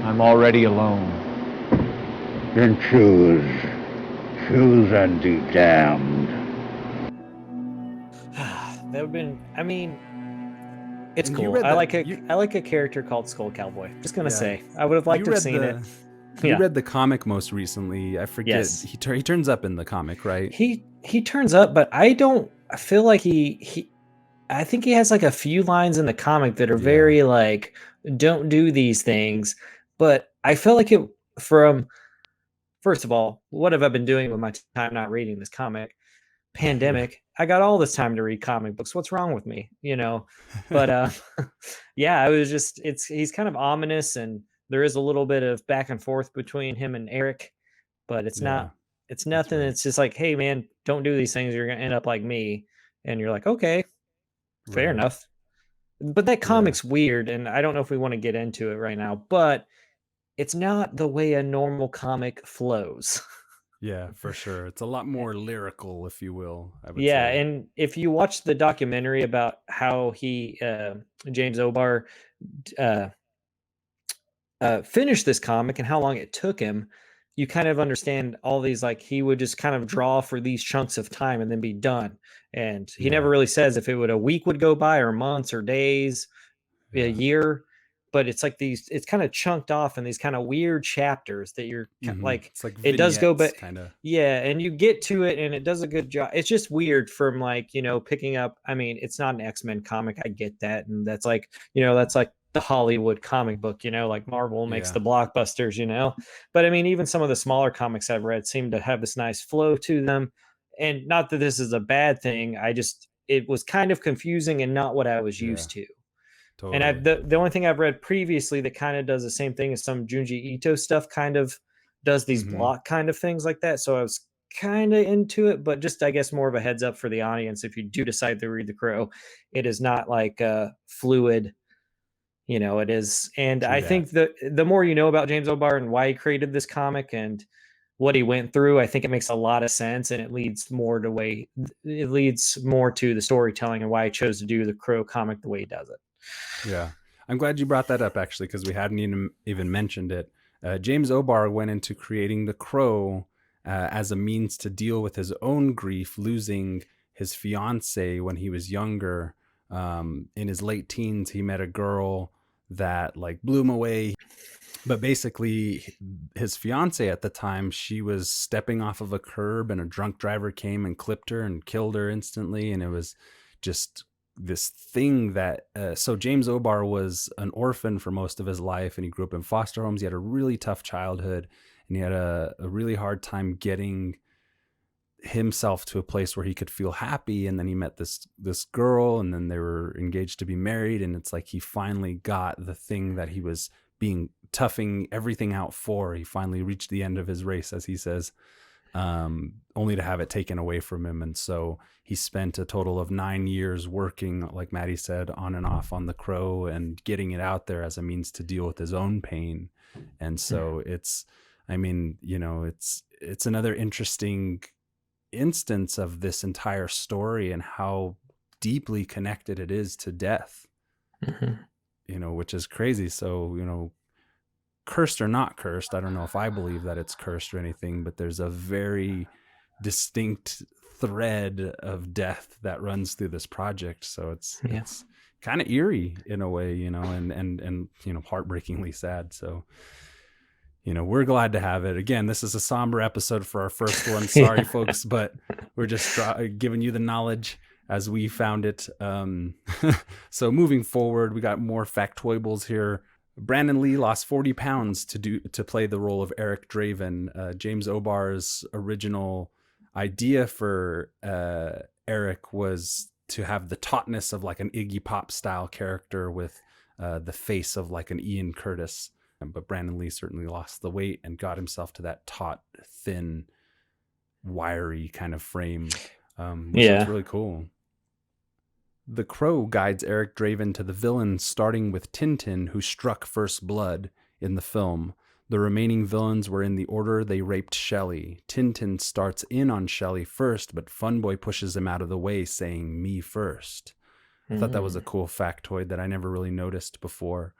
I'm already alone. Then choose. Choose and be damned. That would have been, I mean, it's And you cool. read I the- like a character called Skull Cowboy. Just gonna Yeah. say, I would have liked to have seen it. You Yeah. read the comic most recently. I forget. Yes. He turns up in the comic, right? He turns up, but I feel like he I think he has like a few lines in the comic that are Yeah. very like, don't do these things. But I felt like it from, first of all, what have I been doing with my time not reading this comic? Pandemic. I got all this time to read comic books. What's wrong with me? But yeah, I was just, he's kind of ominous, and there is a little bit of back and forth between him and Eric, but it's Yeah, nothing. right. It's just like, hey man, don't do these things. You're gonna end up like me. And you're like, okay, fair Right. enough. But that Yeah. comic's weird, and I don't know if we want to get into it right now, but it's not the way a normal comic flows. Yeah, for sure. It's a lot more lyrical, if you will, I would Yeah, say. and if you watch the documentary about how he, James O'Barr, uh, finished this comic and how long it took him, you kind of understand all these. Like, he would just kind of draw for these chunks of time and then be done. And he never Yeah. really says if a week would go by or months or days, a Yeah. year, but it's like these, it's kind of chunked off in these kind of weird chapters that you're like, It's like it does go, vignettes, but kind of. yeah, and you get to it and it does a good job. It's just weird from like, picking up, I mean, it's not an X-Men comic, I get that, and that's like, that's like the Hollywood comic book, like Marvel makes Yeah. the blockbusters, but I mean, even some of the smaller comics I've read seem to have this nice flow to them. And not that this is a bad thing, it was kind of confusing and not what I was Yeah. used to. And Totally. the only thing I've read previously that kind of does the same thing as some Junji Ito stuff, kind of does these block kind of things like that. So I was kind of into it, but just, I guess, more of a heads up for the audience. If you do decide to read The Crow, it is not like fluid, it is. And True I that. think the more you know about James O'Barr and why he created this comic and what he went through, I think it makes a lot of sense, and it leads more to the storytelling and why he chose to do the Crow comic the way he does it. Yeah. I'm glad you brought that up, actually, because we hadn't even mentioned it. James O'Barr went into creating The Crow as a means to deal with his own grief, losing his fiance when he was younger. In his late teens, he met a girl that like blew him away. But basically, his fiance at the time, she was stepping off of a curb and a drunk driver came and clipped her and killed her instantly. And it was just this thing that so James O'Barr was an orphan for most of his life, and he grew up in foster homes. He had a really tough childhood, and he had a really hard time getting himself to a place where he could feel happy. And then he met this girl, and then they were engaged to be married, and it's like he finally got the thing that he was being toughing everything out for. He finally reached the end of his race, as he says, only to have it taken away from him. And so he spent a total of 9 years working, like Matty said, on and off on The Crow and getting it out there as a means to deal with his own pain. And so it's another interesting instance of this entire story and how deeply connected it is to death, which is crazy. So, cursed or not cursed, I don't know if I believe that it's cursed or anything, but there's a very distinct thread of death that runs through this project. So it's kind of eerie in a way, and heartbreakingly sad. So, we're glad to have it. Again, this is a somber episode for our first one. Sorry, folks, but we're just giving you the knowledge as we found it. So moving forward, we got more factoibles here. Brandon Lee lost 40 pounds to play the role of Eric Draven. James O'Barr's original idea for Eric was to have the tautness of like an Iggy Pop style character with the face of like an Ian Curtis. But Brandon Lee certainly lost the weight and got himself to that taut, thin, wiry kind of frame, which is really cool. The Crow guides Eric Draven to the villain, starting with Tintin, who struck first blood in the film. The remaining villains were in the order they raped Shelley. Tintin starts in on Shelley first, but Funboy pushes him out of the way, saying, "Me first." I thought that was a cool factoid that I never really noticed before.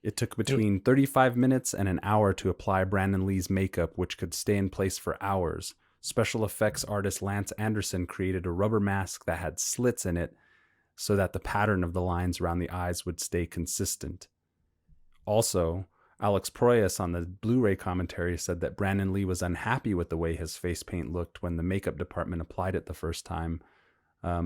It took between 35 minutes and an hour to apply Brandon Lee's makeup, which could stay in place for hours. Special effects artist Lance Anderson created a rubber mask that had slits in it so that the pattern of the lines around the eyes would stay consistent. Also, Alex Proyas on the Blu-ray commentary said that Brandon Lee was unhappy with the way his face paint looked when the makeup department applied it the first time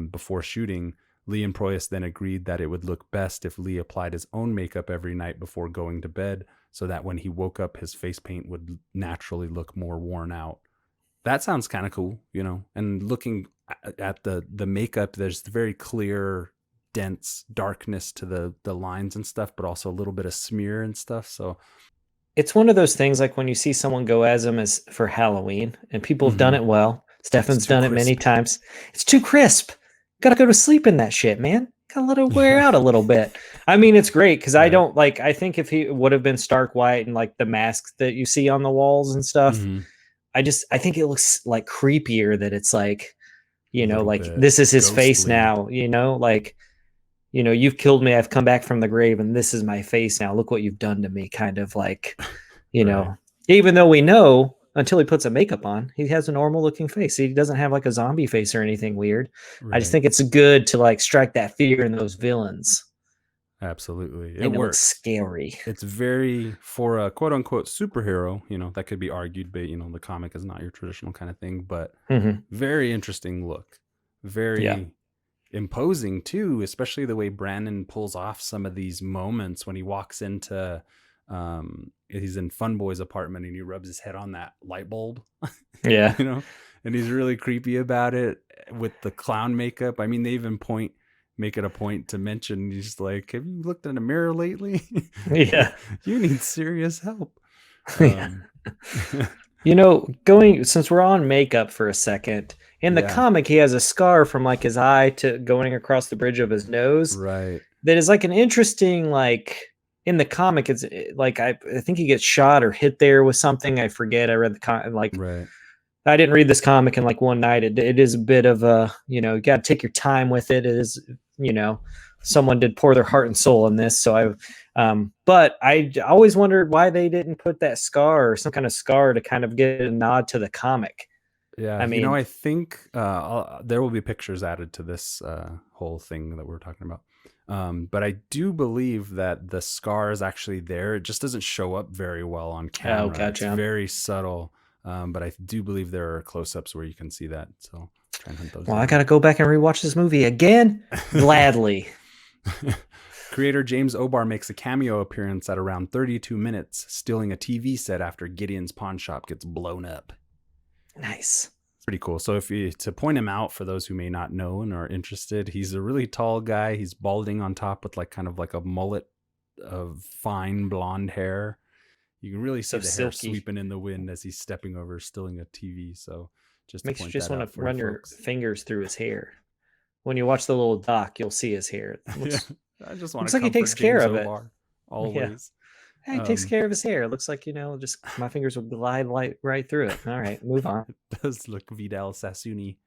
before shooting. Lee and Proyas then agreed that it would look best if Lee applied his own makeup every night before going to bed, so that when he woke up, his face paint would naturally look more worn out. That sounds kind of cool, you know. And looking at the makeup, there's very clear, dense darkness to the lines and stuff, but also a little bit of smear and stuff. So It's one of those things like when you see someone go as them as for Halloween, and people have done it well. Stefan's too done it many crisp. times. It's too crisp. Gotta go to sleep in that shit, man. Gotta let it wear out a little bit. I mean, it's great because I Right. don't like. I think if he would have been stark white and like the masks that you see on the walls and stuff, Mhm. I think it looks like creepier that it's like, you know, Little like bit this is his face ghostly. now, you know, like, you know, you've killed me, I've come back from the grave, and this is my face now. Look what you've done to me, kind of like, you Right. know, even though we know until he puts a makeup on, he has a normal looking face. He doesn't have like a zombie face or anything weird. I just Right. think it's good to like strike that fear in those villains. Absolutely. It And it looks works. scary. It's very, for a quote unquote superhero, you know, that could be argued, but, you know, the comic is not your traditional kind of thing, but Mhm. very interesting look. Very Yeah. imposing too, especially the way Brandon pulls off some of these moments when he walks into, he's in Fun Boy's apartment and he rubs his head on that light bulb, Yeah. you know, and he's really creepy about it with the clown makeup. I mean, they even make it a point to mention, he's like, have you looked in a mirror lately? Yeah. You need serious help. Yeah. You know, since we're on makeup for a second, in the Yeah. comic, he has a scar from like his eye to going across the bridge of his nose. Right. That is like an interesting, like in the comic, it's like I think he gets shot or hit there with something. I forget. I read the Right. I didn't read this comic in like one night. It is a bit of a, you know, you got to take your time with it. It is, you know, someone did pour their heart and soul in this. So but I always wondered why they didn't put that scar or some kind of scar to kind of get a nod to the comic. Yeah, I you know, mean- I think there will be pictures added to this whole thing that we're talking about. But I do believe that the scar is actually there. It just doesn't show up very well on camera. gotcha. It's very subtle. But I do believe there are close-ups where you can see that. So try and hunt those Well, down. I got to go back and rewatch this movie again. Gladly. Creator James O'Barr makes a cameo appearance at around 32 minutes, stealing a TV set after Gideon's pawn shop gets blown up. Nice. Pretty cool. So to point him out for those who may not know and are interested, he's a really tall guy. He's balding on top with like kind of like a mullet of fine blonde hair. You can really see So the hair silky. sweeping in the wind as he's stepping over, stealing a TV. So just to Makes you point just that want out to for run your folks. fingers through his hair. When you watch the little doc, you'll see his hair. It looks, I just want looks to like he takes comfort care James of it. O'Barr, always. He takes care of his hair. It looks like, you know, just my fingers will glide right through it. All right, move on. It does look Vidal Sassoon-y.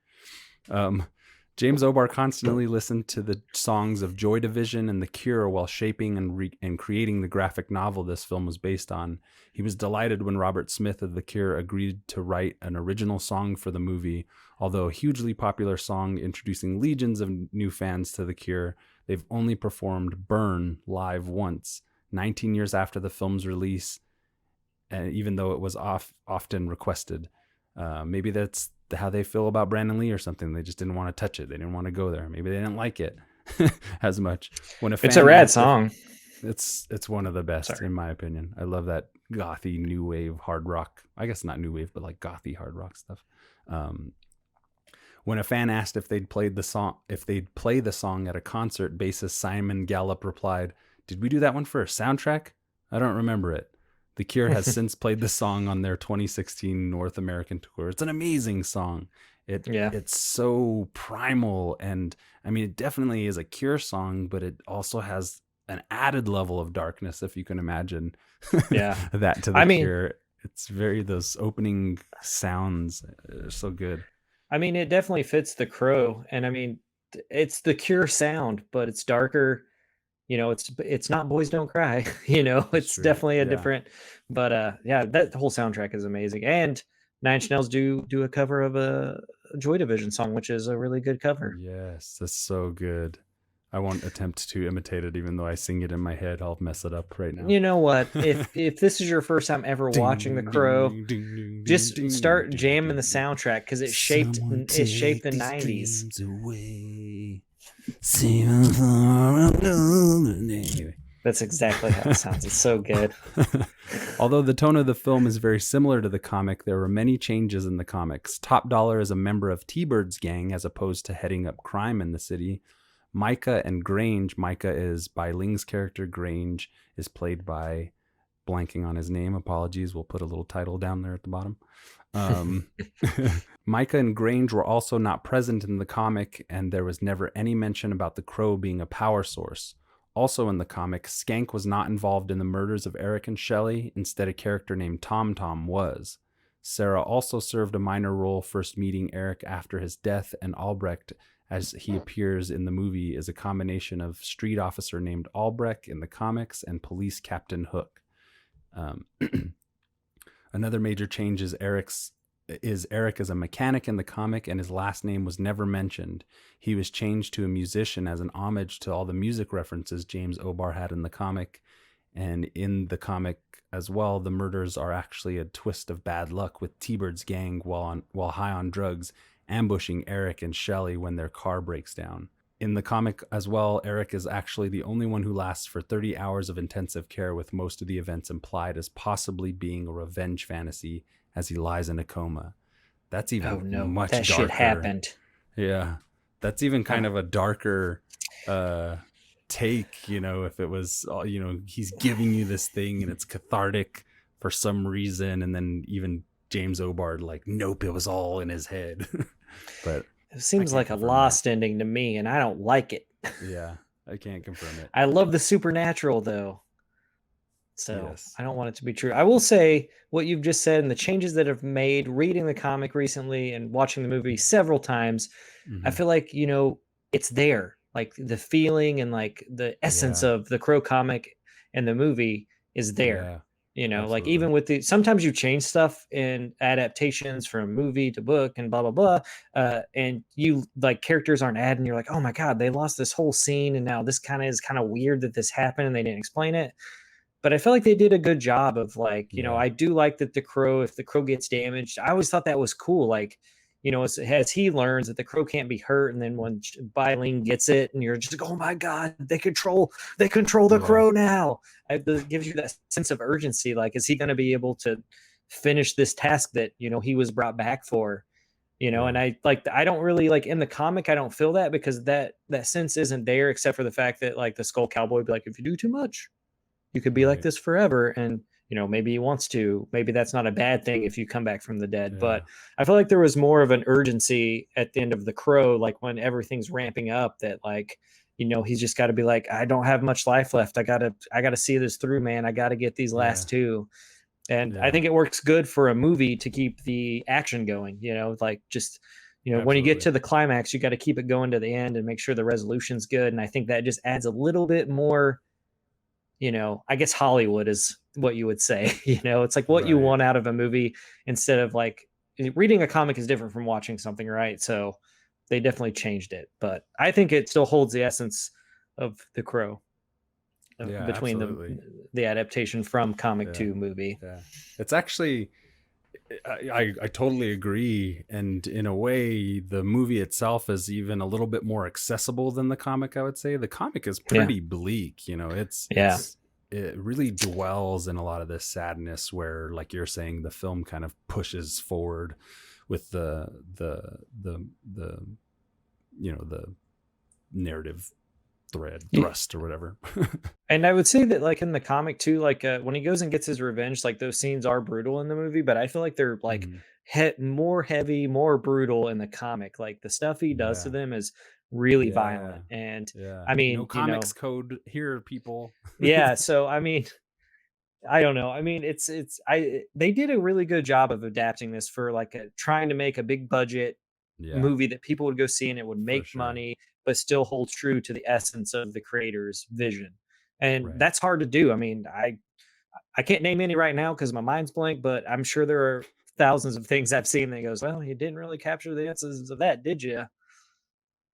James O'Barr constantly listened to the songs of Joy Division and The Cure while shaping and creating the graphic novel this film was based on. He was delighted when Robert Smith of The Cure agreed to write an original song for the movie. Although a hugely popular song introducing legions of new fans to The Cure, they've only performed Burn live once, 19 years after the film's release, even though it was often requested. Maybe that's how they feel about Brandon Lee or something. They just didn't want to touch it. They didn't want to go there. Maybe they didn't like it as much. When It's a rad song. It's one of the best. Sorry. In my opinion. I love that gothy new wave hard rock. I guess not new wave, but like gothy hard rock stuff. When a fan asked if they'd play the song at a concert, bassist Simon Gallup replied, "Did we do that one for a soundtrack? I don't remember it." The Cure has since played the song on their 2016 North American tour. It's an amazing song. It's so primal, and I mean, it definitely is a Cure song, but it also has an added level of darkness, if you can imagine. Yeah. That to the I mean- Cure. It's those opening sounds are so good. I mean, it definitely fits the Crow, and I mean, it's the Cure sound, but it's darker. You know, it's not Boys Don't Cry. You know, it's true. definitely a Yeah. different. But yeah, that whole soundtrack is amazing. And Nine Inch Nails do a cover of a Joy Division song, which is a really good cover. Yes, that's so good. I won't attempt to imitate it, even though I sing it in my head. I'll mess it up right now. You know what? If this is your first time ever watching The Crow, just start jamming the soundtrack because it shaped the 90s. Anyway. That's exactly how it sounds. It's so good. Although the tone of the film is very similar to the comic, there were many changes in the comics. Top Dollar is a member of T-Bird's gang as opposed to heading up crime in the city. Micah and Grange, Micah is Bai Ling's character, Grange is played by, blanking on his name, apologies, we'll put a little title down there at the bottom. Micah and Grange were also not present in the comic, and there was never any mention about the crow being a power source. Also in the comic, Skank was not involved in the murders of Eric and Shelley. Instead, a character named Tom Tom was. Sarah also served a minor role, first meeting Eric after his death, and Albrecht, as he appears in the movie, is a combination of street officer named Albrecht in the comics and police Captain Hook. Another major change is Eric as a mechanic in the comic, and his last name was never mentioned. He was changed to a musician as an homage to all the music references James O'Barr had in the comic. And in the comic as well, the murders are actually a twist of bad luck, with T-Bird's gang, while high on drugs, ambushing Eric and Shelley when their car breaks down. In the comic as well, Eric is actually the only one who lasts for 30 hours of intensive care, with most of the events implied as possibly being a revenge fantasy as he lies in a coma. That's even much that darker. Shit happened. Yeah. That's even kind of a darker take, if it was, he's giving you this thing and it's cathartic for some reason, and then even James O'Barr, like, nope, it was all in his head. But it seems like a lost ending to me, and I don't like it. Yeah, I can't confirm it. I love the supernatural, though. So yes. I don't want it to be true. I will say what you've just said and the changes that have made reading the comic recently and watching the movie several times. I feel like, it's there. Like the feeling and like the essence of the Crow comic and the movie is there. Like even with sometimes you change stuff in adaptations from movie to book and blah, blah, blah. And you like characters aren't added and you're like, oh my God, they lost this whole scene. And now this is kind of weird that this happened and they didn't explain it. But I feel like they did a good job of like, I do like that if the crow gets damaged, I always thought that was cool. Like, as he learns that the crow can't be hurt. And then when Bai Ling gets it and you're just like, oh my God, they control the crow now. It gives you that sense of urgency. Like, is he going to be able to finish this task that, he was brought back for? And I don't really like in the comic, I don't feel that because that sense isn't there, except for the fact that like the Skull Cowboy would be like, if you do too much, you could be like this forever. And, maybe he wants to, maybe that's not a bad thing if you come back from the dead. But I feel like there was more of an urgency at the end of The Crow, like when everything's ramping up that like, he's just got to be like, I don't have much life left. I gotta see this through, man. I got to get these last two. And I think it works good for a movie to keep the action going, like just, when you get to the climax, you got to keep it going to the end and make sure the resolution's good. And I think that just adds a little bit more, I guess Hollywood is what you would say, it's like what you want out of a movie instead of like reading a comic is different from watching something, right? So they definitely changed it, but I think it still holds the essence of The Crow between the adaptation from comic to movie. Yeah. It's actually, I totally agree. And in a way, the movie itself is even a little bit more accessible than the comic, I would say. The comic is pretty bleak, it really dwells in a lot of this sadness where, like you're saying, the film kind of pushes forward with the narrative thrust or whatever. And I would say that like in the comic too, like when he goes and gets his revenge, like those scenes are brutal in the movie, but I feel like they're like more heavy, more brutal in the comic. Like the stuff he does to them is really violent. And I mean, no comics code here, people. So I mean, I don't know. I mean, they did a really good job of adapting this for like trying to make a big budget movie that people would go see and it would make money, but still hold true to the essence of the creator's vision. And that's hard to do. I mean, I can't name any right now because my mind's blank, but I'm sure there are thousands of things I've seen that goes, well, you didn't really capture the essence of that, did you?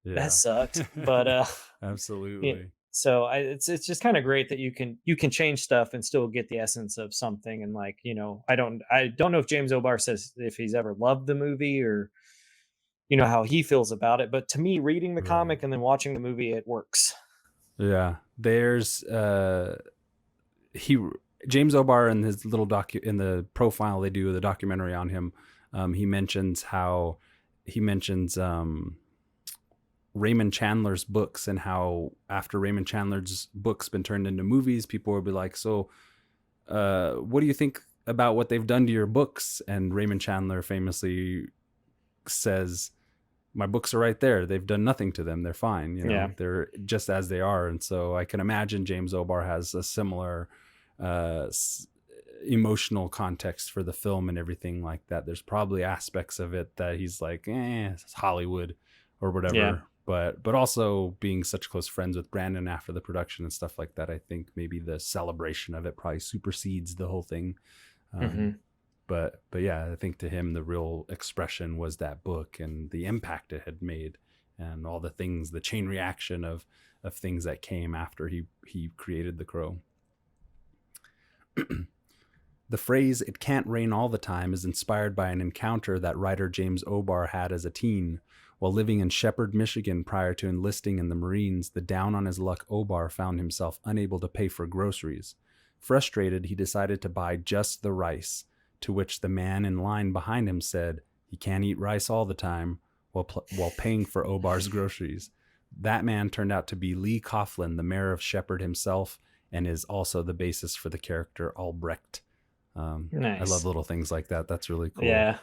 That sucked. But absolutely. So it's just kind of great that you can change stuff and still get the essence of something. And like, I don't know if James O'Barr says if he's ever loved the movie or how he feels about it. But to me, reading the comic and then watching the movie, it works. Yeah, there's James O'Barr in his little in the profile they do, the documentary on him, he mentions Raymond Chandler's books, and how after Raymond Chandler's books been turned into movies, people will be like, so what do you think about what they've done to your books? And Raymond Chandler famously says, my books are right there. They've done nothing to them. They're fine. They're just as they are. And so I can imagine James O'Barr has a similar emotional context for the film and everything like that. There's probably aspects of it that he's like, it's Hollywood or whatever. Yeah. But also being such close friends with Brandon after the production and stuff like that, I think maybe the celebration of it probably supersedes the whole thing. But yeah, I think to him, the real expression was that book and the impact it had made, and all the things, the chain reaction of things that came after he created The Crow. The phrase, "it can't rain all the time," is inspired by an encounter that writer James O'Barr had as a teen. While living in Shepherd, Michigan prior to enlisting in the Marines, the down-on-his-luck O'Barr found himself unable to pay for groceries. Frustrated, he decided to buy just the rice, to which the man in line behind him said, "You can't eat rice all the time," while paying for O'Barr's groceries. That man turned out to be Lee Coughlin, the mayor of Shepherd himself, and is also the basis for the character Albrecht. Nice. I love little things like that. That's really cool. Yeah.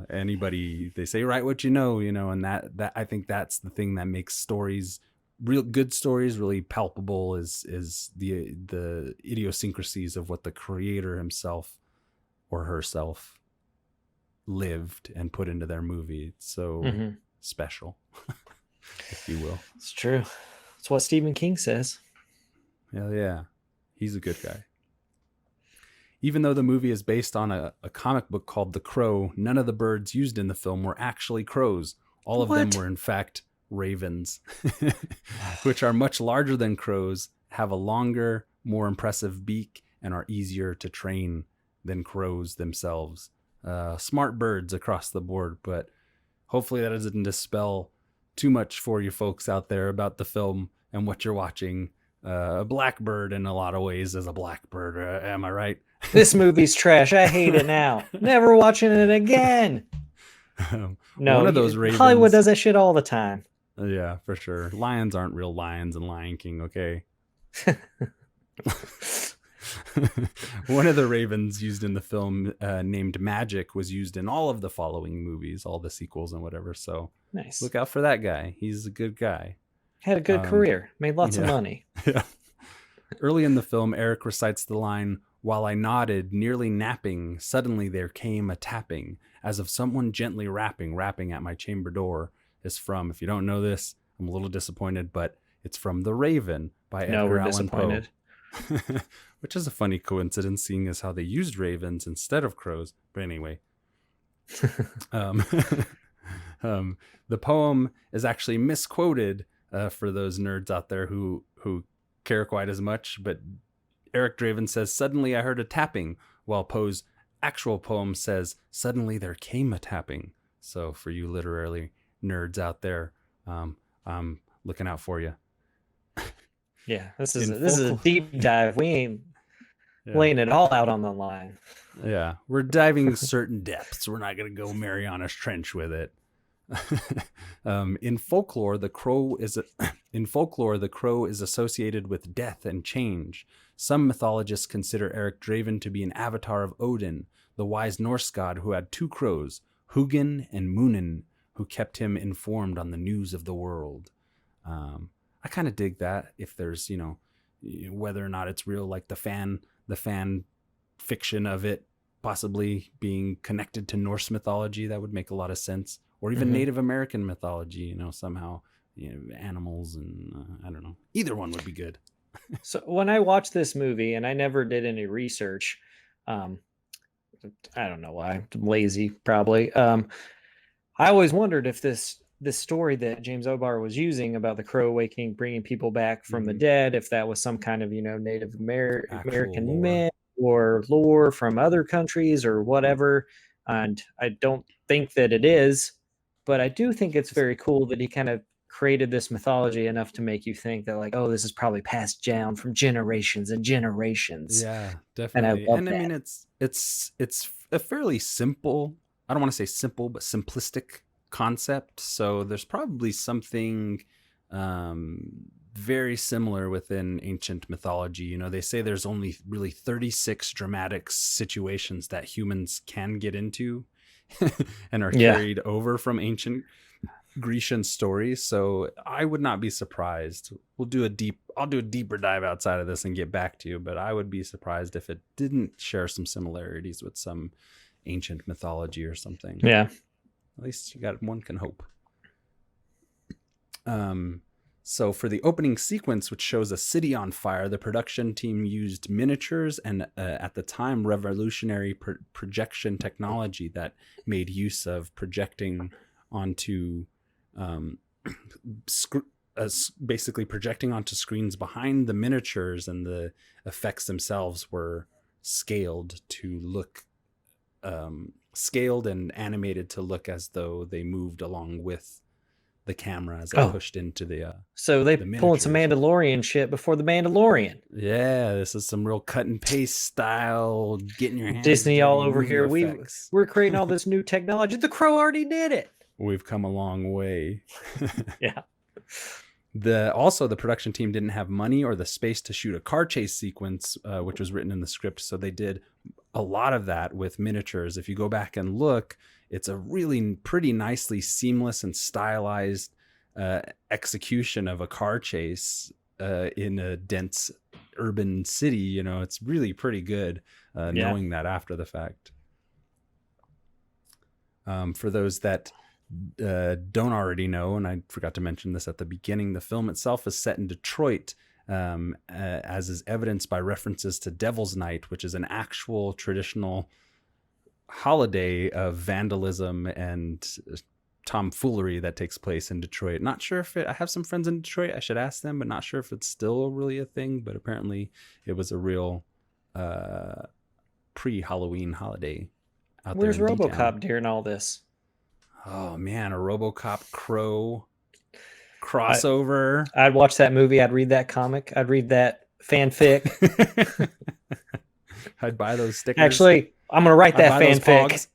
Anybody, they say, write what you know, and that I think that's the thing that makes stories, real good stories, really palpable, is the idiosyncrasies of what the creator himself or herself lived and put into their movie. It's so special, if you will. It's true. It's what Stephen King says. Hell yeah. He's a good guy. Even though the movie is based on a comic book called The Crow, none of the birds used in the film were actually crows. All of them were, in fact, ravens, which are much larger than crows, have a longer, more impressive beak, and are easier to train than crows themselves. Smart birds across the board, but hopefully that doesn't dispel too much for you folks out there about the film and what you're watching. A blackbird in a lot of ways is a blackbird. Am I right? This movie's trash. I hate it now. Never watching it again. No, one of those ravens, Hollywood does that shit all the time. Yeah, for sure. Lions aren't real lions in Lion King, okay? One of the ravens used in the film, named Magic, was used in all of the following movies, all the sequels and whatever. So nice. Look out for that guy. He's a good guy. Had a good career. Made lots of money. Yeah. Early in the film, Eric recites the line, "While I nodded, nearly napping, suddenly there came a tapping, as of someone gently rapping at my chamber door," is from, if you don't know this, I'm a little disappointed, but it's from The Raven by Edgar Allan Poe. Which is a funny coincidence, seeing as how they used ravens instead of crows. But anyway. The poem is actually misquoted, for those nerds out there who care quite as much, but Eric Draven says, "Suddenly I heard a tapping," while Poe's actual poem says, "Suddenly there came a tapping." So for you literary nerds out there, I'm looking out for you. Yeah, this is a deep dive. We ain't laying it all out on the line. Yeah, we're diving certain depths. We're not going to go Mariana's Trench with it. In folklore, the crow is associated with death and change. Some mythologists consider Eric Draven to be an avatar of Odin, the wise Norse god who had two crows, Hugin and Munin, who kept him informed on the news of the world. I kind of dig that. If there's, whether or not it's real, like the fan fiction of it possibly being connected to Norse mythology, that would make a lot of sense. Or even Native American mythology, somehow, animals and I don't know. Either one would be good. So when I watched this movie, and I never did any research, I don't know why, I'm lazy probably. I always wondered if this story that James O'Barr was using about the crow awakening, bringing people back from the dead, if that was some kind of Native American myth or lore from other countries or whatever. And I don't think that it is. But I do think it's very cool that he kind of created this mythology enough to make you think that, like, oh, this is probably passed down from generations and generations. Yeah, And I definitely. love And I that. mean, it's a fairly simple. I don't want to say simple, but simplistic concept. So there's probably something very similar within ancient mythology. You know, they say there's only really 36 dramatic situations that humans can get into and are Yeah. carried over from ancient Grecian stories. So I would not be surprised. I'll do a deeper dive outside of this and get back to you, but I would be surprised if it didn't share some similarities with some ancient mythology or something. Yeah. At least one can hope. So for the opening sequence, which shows a city on fire, the production team used miniatures and at the time revolutionary projection technology that made use of projecting onto basically projecting onto screens behind the miniatures, and the effects themselves were scaled to look scaled and animated to look as though they moved along with the camera as it pushed into the so they the pulling some miniatures. Mandalorian shit before the Mandalorian. Yeah, this is some real cut and paste style, getting your hands Disney all dirty over movie here. effects. We're creating all this new technology. The Crow already did it. We've come a long way. Yeah. The production team didn't have money or the space to shoot a car chase sequence, which was written in the script. So they did a lot of that with miniatures. If you go back and look, it's a really pretty nicely seamless and stylized execution of a car chase in a dense urban city. You know, it's really pretty good knowing that after the fact. For those that don't already know, and I forgot to mention this at the beginning, the film itself is set in Detroit, as is evidenced by references to Devil's Night, which is an actual traditional holiday of vandalism and tomfoolery that takes place in Detroit. Not sure if I have some friends in Detroit, I should ask them, but not sure if it's still really a thing, but apparently it was a real pre-Halloween holiday out Where's there in RoboCop D-Town. during all this? Oh man, a RoboCop Crow crossover. I'd watch that movie. I'd read that comic. I'd read that fanfic. I'd buy those stickers. Actually, I'm gonna write that fanfic.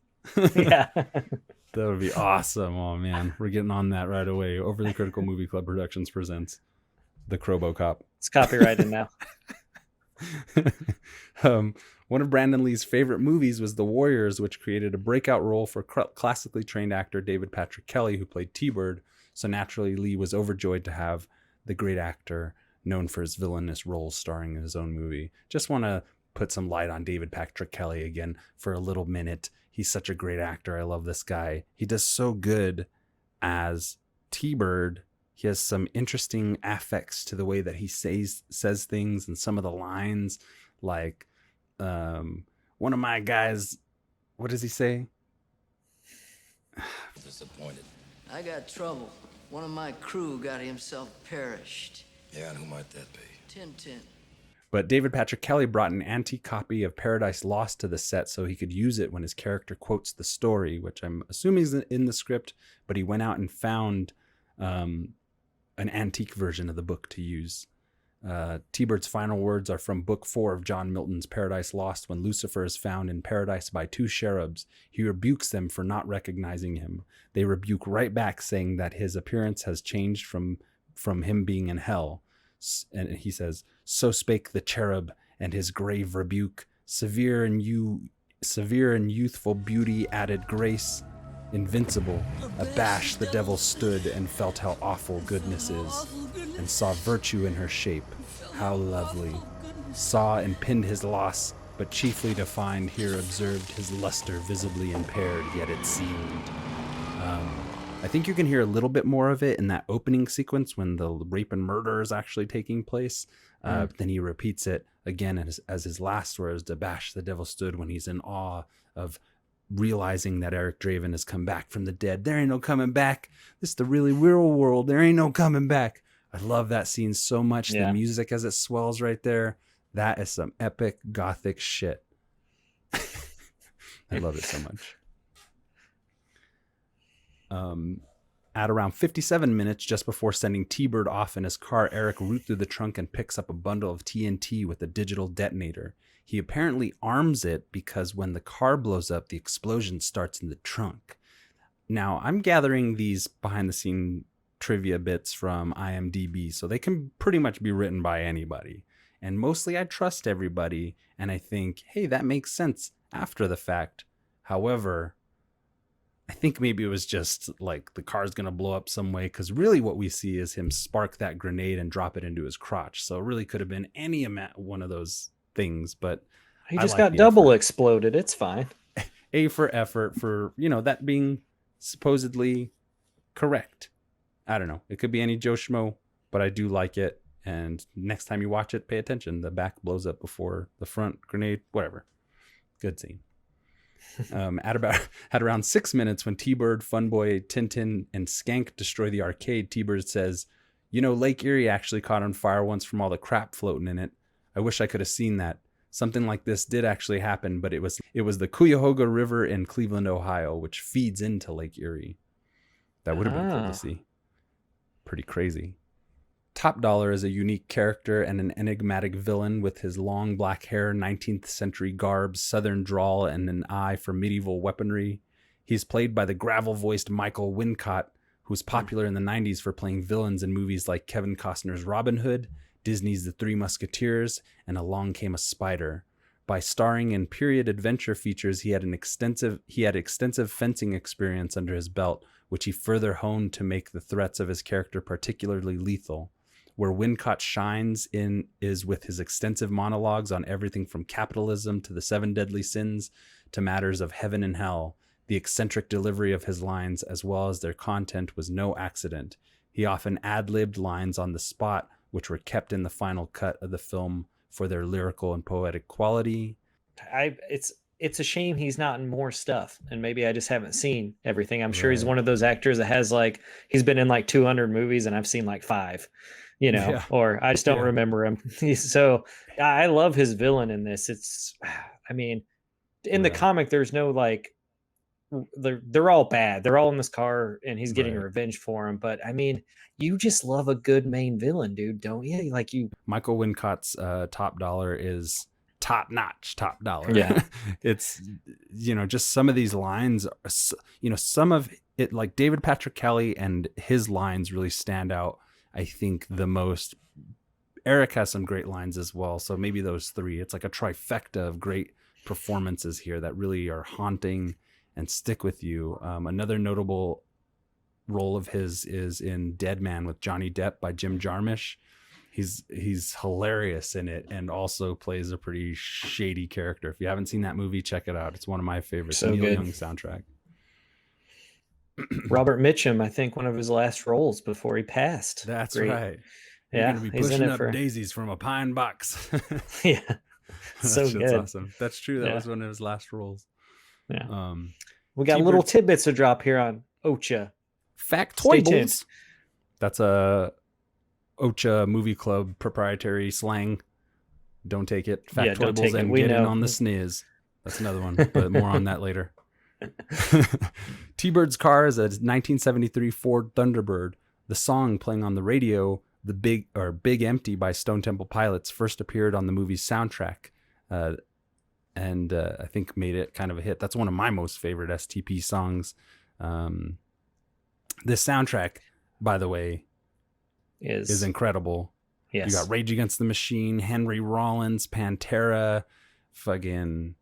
Yeah. That would be awesome. Oh man, we're getting on that right away. Overly Critical Movie Club Productions presents the Crowbocop. It's copyrighted now. One of Brandon Lee's favorite movies was The Warriors, which created a breakout role for classically trained actor David Patrick Kelly, who played T-Bird. So naturally, Lee was overjoyed to have the great actor known for his villainous roles starring in his own movie. Just want to put some light on David Patrick Kelly again for a little minute. He's such a great actor. I love this guy. He does so good as T-Bird. He has some interesting affects to the way that he says things, and some of the lines, like one of my guys, what does he say? Disappointed. I got trouble. One of my crew got himself perished. Yeah, and who might that be? Tintin. But David Patrick Kelly brought an antique copy of Paradise Lost to the set so he could use it when his character quotes the story, which I'm assuming is in the script, but he went out and found an antique version of the book to use. T-Bird's final words are from Book 4 of John Milton's Paradise Lost. When Lucifer is found in paradise by two cherubs, he rebukes them for not recognizing him. They rebuke right back, saying that his appearance has changed from him being in hell. And he says, "So spake the cherub, and his grave rebuke, severe and youthful beauty added grace. Invincible, abashed the devil stood, and felt how awful goodness is, and saw virtue in her shape, how lovely. Saw and pinned his loss, but chiefly to find here observed his luster visibly impaired, yet it seemed." I think you can hear a little bit more of it in that opening sequence when the rape and murder is actually taking place. Then he repeats it again as his last words, "Abashed the devil stood," when he's in awe of realizing that Eric Draven has come back from the dead. There ain't no coming back. This is the really real world. There ain't no coming back. I love that scene so much. Yeah. The music as it swells right there. That is some epic gothic shit. I love it so much. At around 57 minutes, just before sending T-Bird off in his car, Eric roots through the trunk and picks up a bundle of TNT with a digital detonator. He apparently arms it because when the car blows up, the explosion starts in the trunk. Now, I'm gathering these behind-the-scene trivia bits from IMDb, so they can pretty much be written by anybody. And mostly I trust everybody, and I think, hey, that makes sense after the fact. However, I think maybe it was just like the car's going to blow up some way, because really what we see is him spark that grenade and drop it into his crotch. So it really could have been any one of those things, but he just got double exploded. It's fine. A for effort, for, that being supposedly correct. I don't know. It could be any Joe Schmo, but I do like it. And next time you watch it, pay attention. The back blows up before the front grenade, whatever. Good scene. At around 6 minutes, when T-Bird, Funboy, Tintin, and Skank destroy the arcade, T-Bird says, Lake Erie actually caught on fire once from all the crap floating in it. I wish I could have seen that. Something like this did actually happen, but it was the Cuyahoga River in Cleveland, Ohio, which feeds into Lake Erie. That would have been cool to see. Pretty crazy. Top Dollar is a unique character and an enigmatic villain with his long black hair, 19th century garb, southern drawl, and an eye for medieval weaponry. He's played by the gravel-voiced Michael Wincott, who was popular in the 90s for playing villains in movies like Kevin Costner's Robin Hood, Disney's The Three Musketeers, and Along Came a Spider. By starring in period adventure features, he had extensive fencing experience under his belt, which he further honed to make the threats of his character particularly lethal. Where Wincott shines is with his extensive monologues on everything from capitalism to the 7 deadly sins to matters of heaven and hell. The eccentric delivery of his lines, as well as their content, was no accident. He often ad-libbed lines on the spot, which were kept in the final cut of the film for their lyrical and poetic quality. It's a shame he's not in more stuff, and maybe I just haven't seen everything. I'm sure he's one of those actors that has he's been in 200 movies and I've seen 5. Or I just don't remember him. So I love his villain in this. In the comic, there's no they're all bad. They're all in this car and he's getting revenge for him. But you just love a good main villain, dude, don't you? Michael Wincott's Top Dollar is top notch. Top Dollar. Yeah. It's, just some of these lines, some of it, like David Patrick Kelly and his lines really stand out. I think the most. Eric has some great lines as well, so maybe those 3. It's like a trifecta of great performances here that really are haunting and stick with you. Another notable role of his is in Dead Man with Johnny Depp by Jim Jarmusch. He's hilarious in it and also plays a pretty shady character. If you haven't seen that movie, check it out. It's one of my favorites. So Neil good. Young soundtrack. Robert Mitchum, I think one of his last roles before he passed. That's Great. Right. Yeah, You're gonna be pushing up daisies from a pine box. Yeah, so good. That's awesome. That's true. That was one of his last roles. Yeah. We got little tidbits to drop here on Ocha. Factoibles. That's a Ocha Movie Club proprietary slang. Don't take it. Factoibles and get in on the sniz. That's another one, but more on that later. T-Bird's car is a 1973 Ford Thunderbird. The song playing on the radio, "The Big Empty" by Stone Temple Pilots, first appeared on the movie's soundtrack, and I think made it kind of a hit. That's one of my most favorite STP songs. This soundtrack, by the way, is incredible. Yes. You got Rage Against the Machine, Henry Rollins, Pantera, fucking.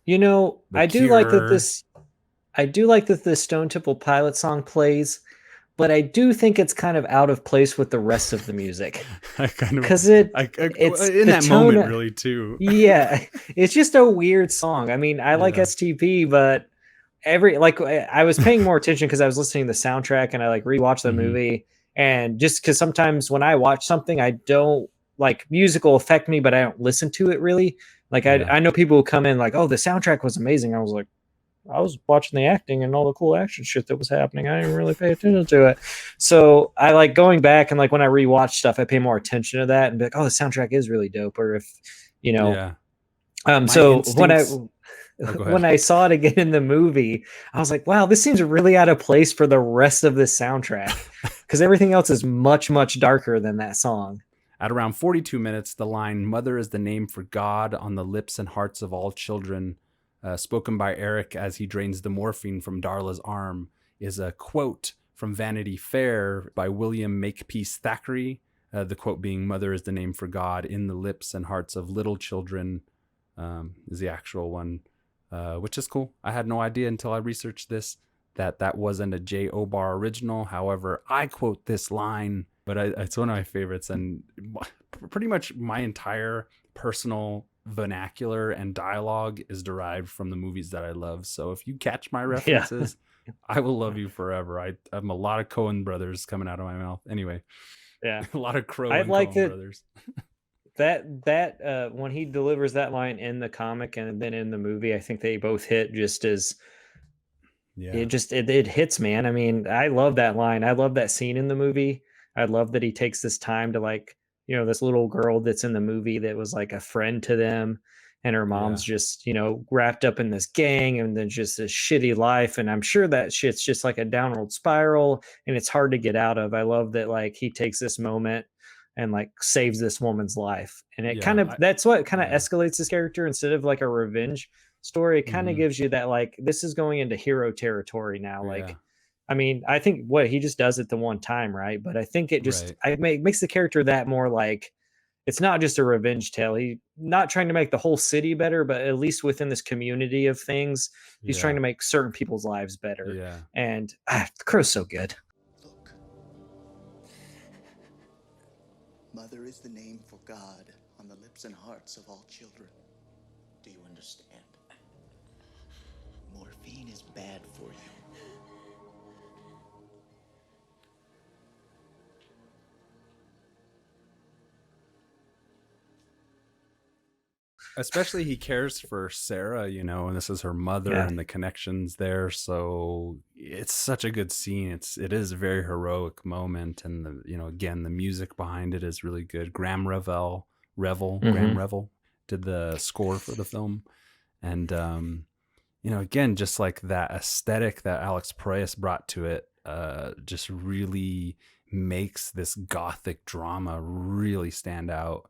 I do like that this Stone Temple Pilot song plays, but I do think it's kind of out of place with the rest of the music. Because it's in that moment really too. Yeah, it's just a weird song. I like STP, but I was paying more attention because I was listening to the soundtrack and I rewatched the movie, and just because sometimes when I watch something, I don't music will affect me, but I don't listen to it really. I know people who come in oh, the soundtrack was amazing. I was watching the acting and all the cool action shit that was happening. I didn't really pay attention to it. So I like going back and when I rewatch stuff, I pay more attention to that and be oh, the soundtrack is really dope. Or if, Yeah. So Oh, go when ahead. I saw it again in the movie, I was like, wow, this seems really out of place for the rest of this soundtrack because everything else is much, much darker than that song. At around 42 minutes, the line, "Mother is the name for God on the lips and hearts of all children," spoken by Eric as he drains the morphine from Darla's arm, is a quote from Vanity Fair by William Makepeace Thackeray. The quote being, "Mother is the name for God in the lips and hearts of little children," is the actual one, which is cool. I had no idea until I researched this that wasn't a J. Obar original. However, I quote this line, but it's one of my favorites, and pretty much my entire personal vernacular and dialogue is derived from the movies that I love. So if you catch my references, I will love you forever. I'm a lot of Coen brothers coming out of my mouth. Anyway, Yeah. a lot of Crow I and like Coen that- brothers. That when he delivers that line in the comic and then in the movie, I think they both hit just as Yeah. it hits, man. I mean, I love that line. I love that scene in the movie. I love that he takes this time to, like, you know, this little girl that's in the movie that was like a friend to them, and her mom's just, you know, wrapped up in this gang and then just this shitty life. And I'm sure that shit's just like a downward spiral and it's hard to get out of. I love that, like, he takes this moment and like saves this woman's life. And it that's what kind of escalates this character instead of like a revenge story. It kind of gives you that, like, this is going into hero territory now. Like, I mean, I think what he just does it the one time, right? But I think it just makes the character that more like, it's not just a revenge tale. He not trying to make the whole city better, but at least within this community of things, he's trying to make certain people's lives better. Yeah. And the Crow's so good. Look. Mother is the name for God on the lips and hearts of all children. Do you understand? Morphine is bad for you. Especially he cares for Sarah, you know, and this is her mother and the connections there. So it's such a good scene. It is a very heroic moment. And the, you know, again, the music behind it is really good. Graham Revel did the score for the film. And, you know, again, just like that aesthetic that Alex Proyas brought to it, just really makes this gothic drama really stand out.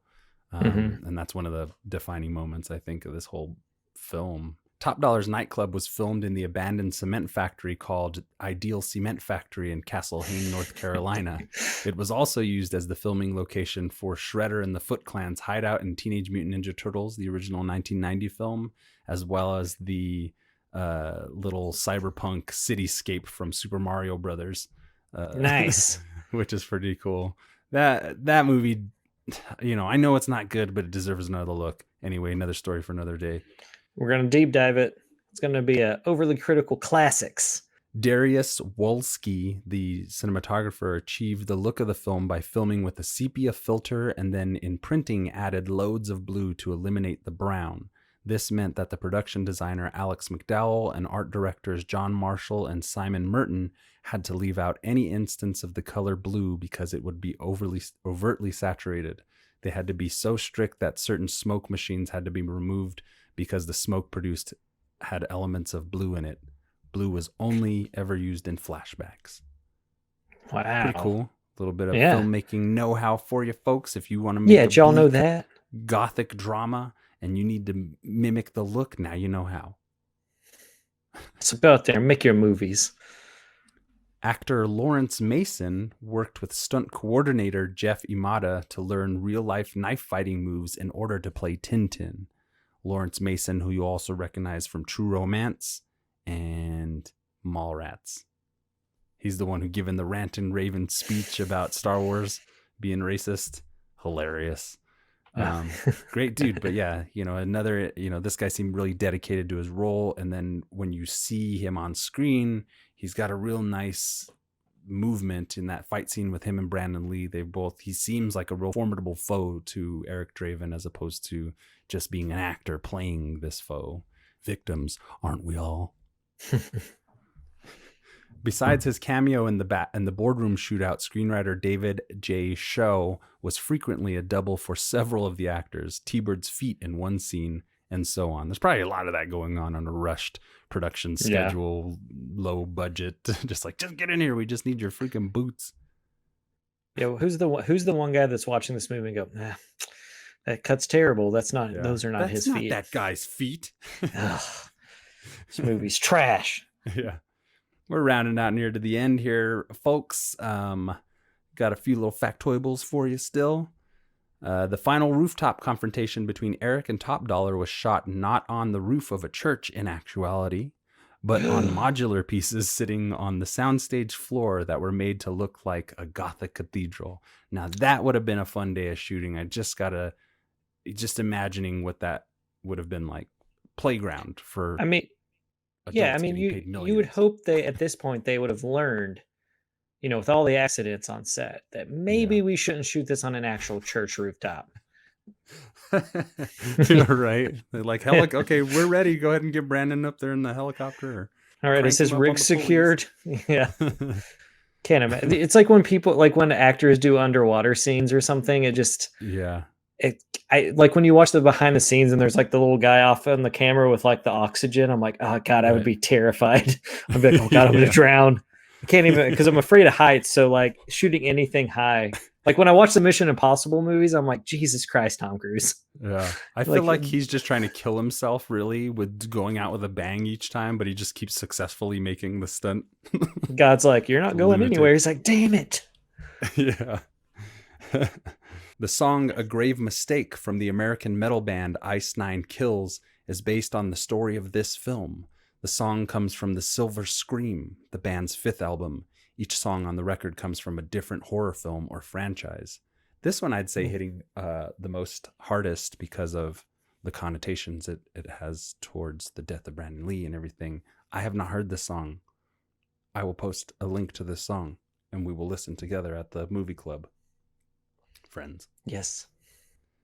And that's one of the defining moments, I think, of this whole film. Top Dollar's nightclub was filmed in the abandoned cement factory called Ideal Cement Factory in Castle Hayne, North Carolina. It was also used as the filming location for Shredder and the Foot Clan's hideout in Teenage Mutant Ninja Turtles, the original 1990 film, as well as the little cyberpunk cityscape from Super Mario Brothers. Nice. Which is pretty cool. That movie, you know, I know it's not good, but it deserves another look. Anyway, another story for another day. We're going to deep dive it. It's going to be a overly critical classics. Darius Wolski, the cinematographer, achieved the look of the film by filming with a sepia filter and then in printing added loads of blue to eliminate the brown. This meant that the production designer Alex McDowell and art directors John Marshall and Simon Merton had to leave out any instance of the color blue because it would be overtly saturated. They had to be so strict that certain smoke machines had to be removed because the smoke produced had elements of blue in it. Blue was only ever used in flashbacks. Wow. Pretty cool. A little bit of filmmaking know-how for you folks if you want to make did y'all know that? Gothic drama and you need to mimic the look. Now you know how. So go out there and make your movies. Actor Lawrence Mason worked with stunt coordinator Jeff Imada to learn real-life knife fighting moves in order to play Tintin. Lawrence Mason, who you also recognize from True Romance and Mallrats. He's the one who given the rant and raven speech about Star Wars being racist. Hilarious. Great dude. But yeah, you know, this guy seemed really dedicated to his role. And then when you see him on screen, he's got a real nice movement in that fight scene with him and Brandon Lee. He seems like a real formidable foe to Eric Draven as opposed to just being an actor playing this foe. Victims, aren't we all? Besides his cameo in the boardroom shootout, screenwriter David J. Show was frequently a double for several of the actors. T-Bird's feet in one scene and so on. There's probably a lot of that going on a rushed production schedule, low budget. Just get in here. We just need your freaking boots. Yeah, well, who's the one guy that's watching this movie and go, nah, that cut's terrible. That's not. Yeah. Those are not his feet. That guy's feet. Ugh, this movie's trash. Yeah. We're rounding out near to the end here, folks. Got a few little factoibles for you still. The final rooftop confrontation between Eric and Top Dollar was shot not on the roof of a church in actuality, but on modular pieces sitting on the soundstage floor that were made to look like a Gothic cathedral. Now that would have been a fun day of shooting. I just imagining what that would have been like. Playground for. I mean, you would hope at this point they would have learned, with all the accidents on set, that maybe we shouldn't shoot this on an actual church rooftop. Right. They're like, okay, we're ready. Go ahead and get Brandon up there in the helicopter. All right, is his rig secured? Yeah. Can't imagine. It's like when actors do underwater scenes or something. It just I like when you watch the behind the scenes and there's like the little guy off on the camera with like the oxygen. I'm like, oh God, I would be terrified. I'd be like, oh God, I'm gonna drown. I can't even, because I'm afraid of heights. So like shooting anything high, like when I watch the Mission Impossible movies, I'm like, Jesus Christ, Tom Cruise. Yeah, I feel like he's just trying to kill himself, really, with going out with a bang each time, but he just keeps successfully making the stunt. God's like, you're not going anywhere. He's like, damn it. Yeah. The song "A Grave Mistake" from the American metal band Ice Nine Kills is based on the story of this film. The song comes from The Silver Scream, the band's 5th album. Each song on the record comes from a different horror film or franchise. This one I'd say hitting the most hardest because of the connotations it has towards the death of Brandon Lee and everything. I have not heard this song. I will post a link to this song and we will listen together at the movie club. Friends. Yes.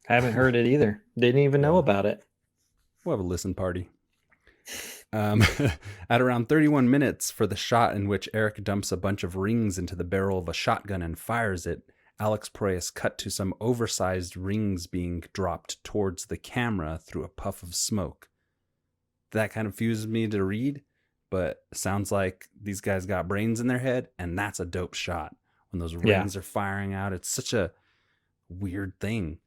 I haven't heard it either. Didn't even know about it. We'll have a listen party. At around 31 minutes for the shot in which Eric dumps a bunch of rings into the barrel of a shotgun and fires it, Alex Proyas cut to some oversized rings being dropped towards the camera through a puff of smoke. That kind of confuses me to read, but sounds like these guys got brains in their head, and that's a dope shot. When those rings are firing out, it's such a weird thing.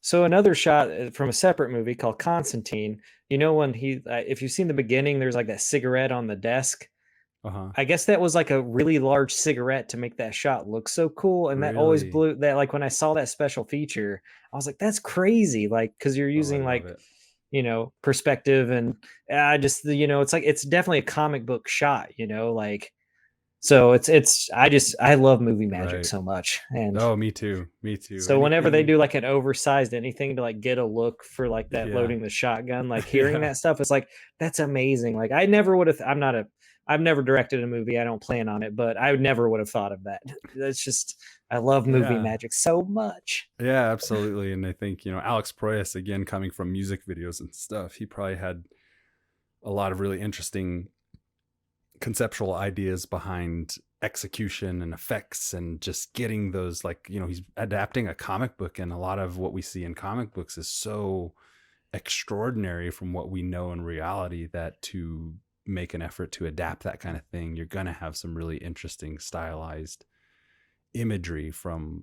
So another shot from a separate movie called Constantine, when if you've seen the beginning, there's like that cigarette on the desk. I guess that was like a really large cigarette to make that shot look so cool. And that always blew that. Like when I saw that special feature, I was like, that's crazy. Like, cause you're using perspective and it's definitely a comic book shot, So I love movie magic so much. And me too. So whenever they do like an oversized anything to like get a look for like that loading the shotgun, like hearing that stuff, it's like, that's amazing. Like I never would have, I've never directed a movie. I don't plan on it, but I never would have thought of that. It's just, I love movie magic so much. Yeah, absolutely. And I think, Alex Proyas, again, coming from music videos and stuff, he probably had a lot of really interesting conceptual ideas behind execution and effects and just getting those, he's adapting a comic book, and a lot of what we see in comic books is so extraordinary from what we know in reality that to make an effort to adapt that kind of thing, you're going to have some really interesting stylized imagery from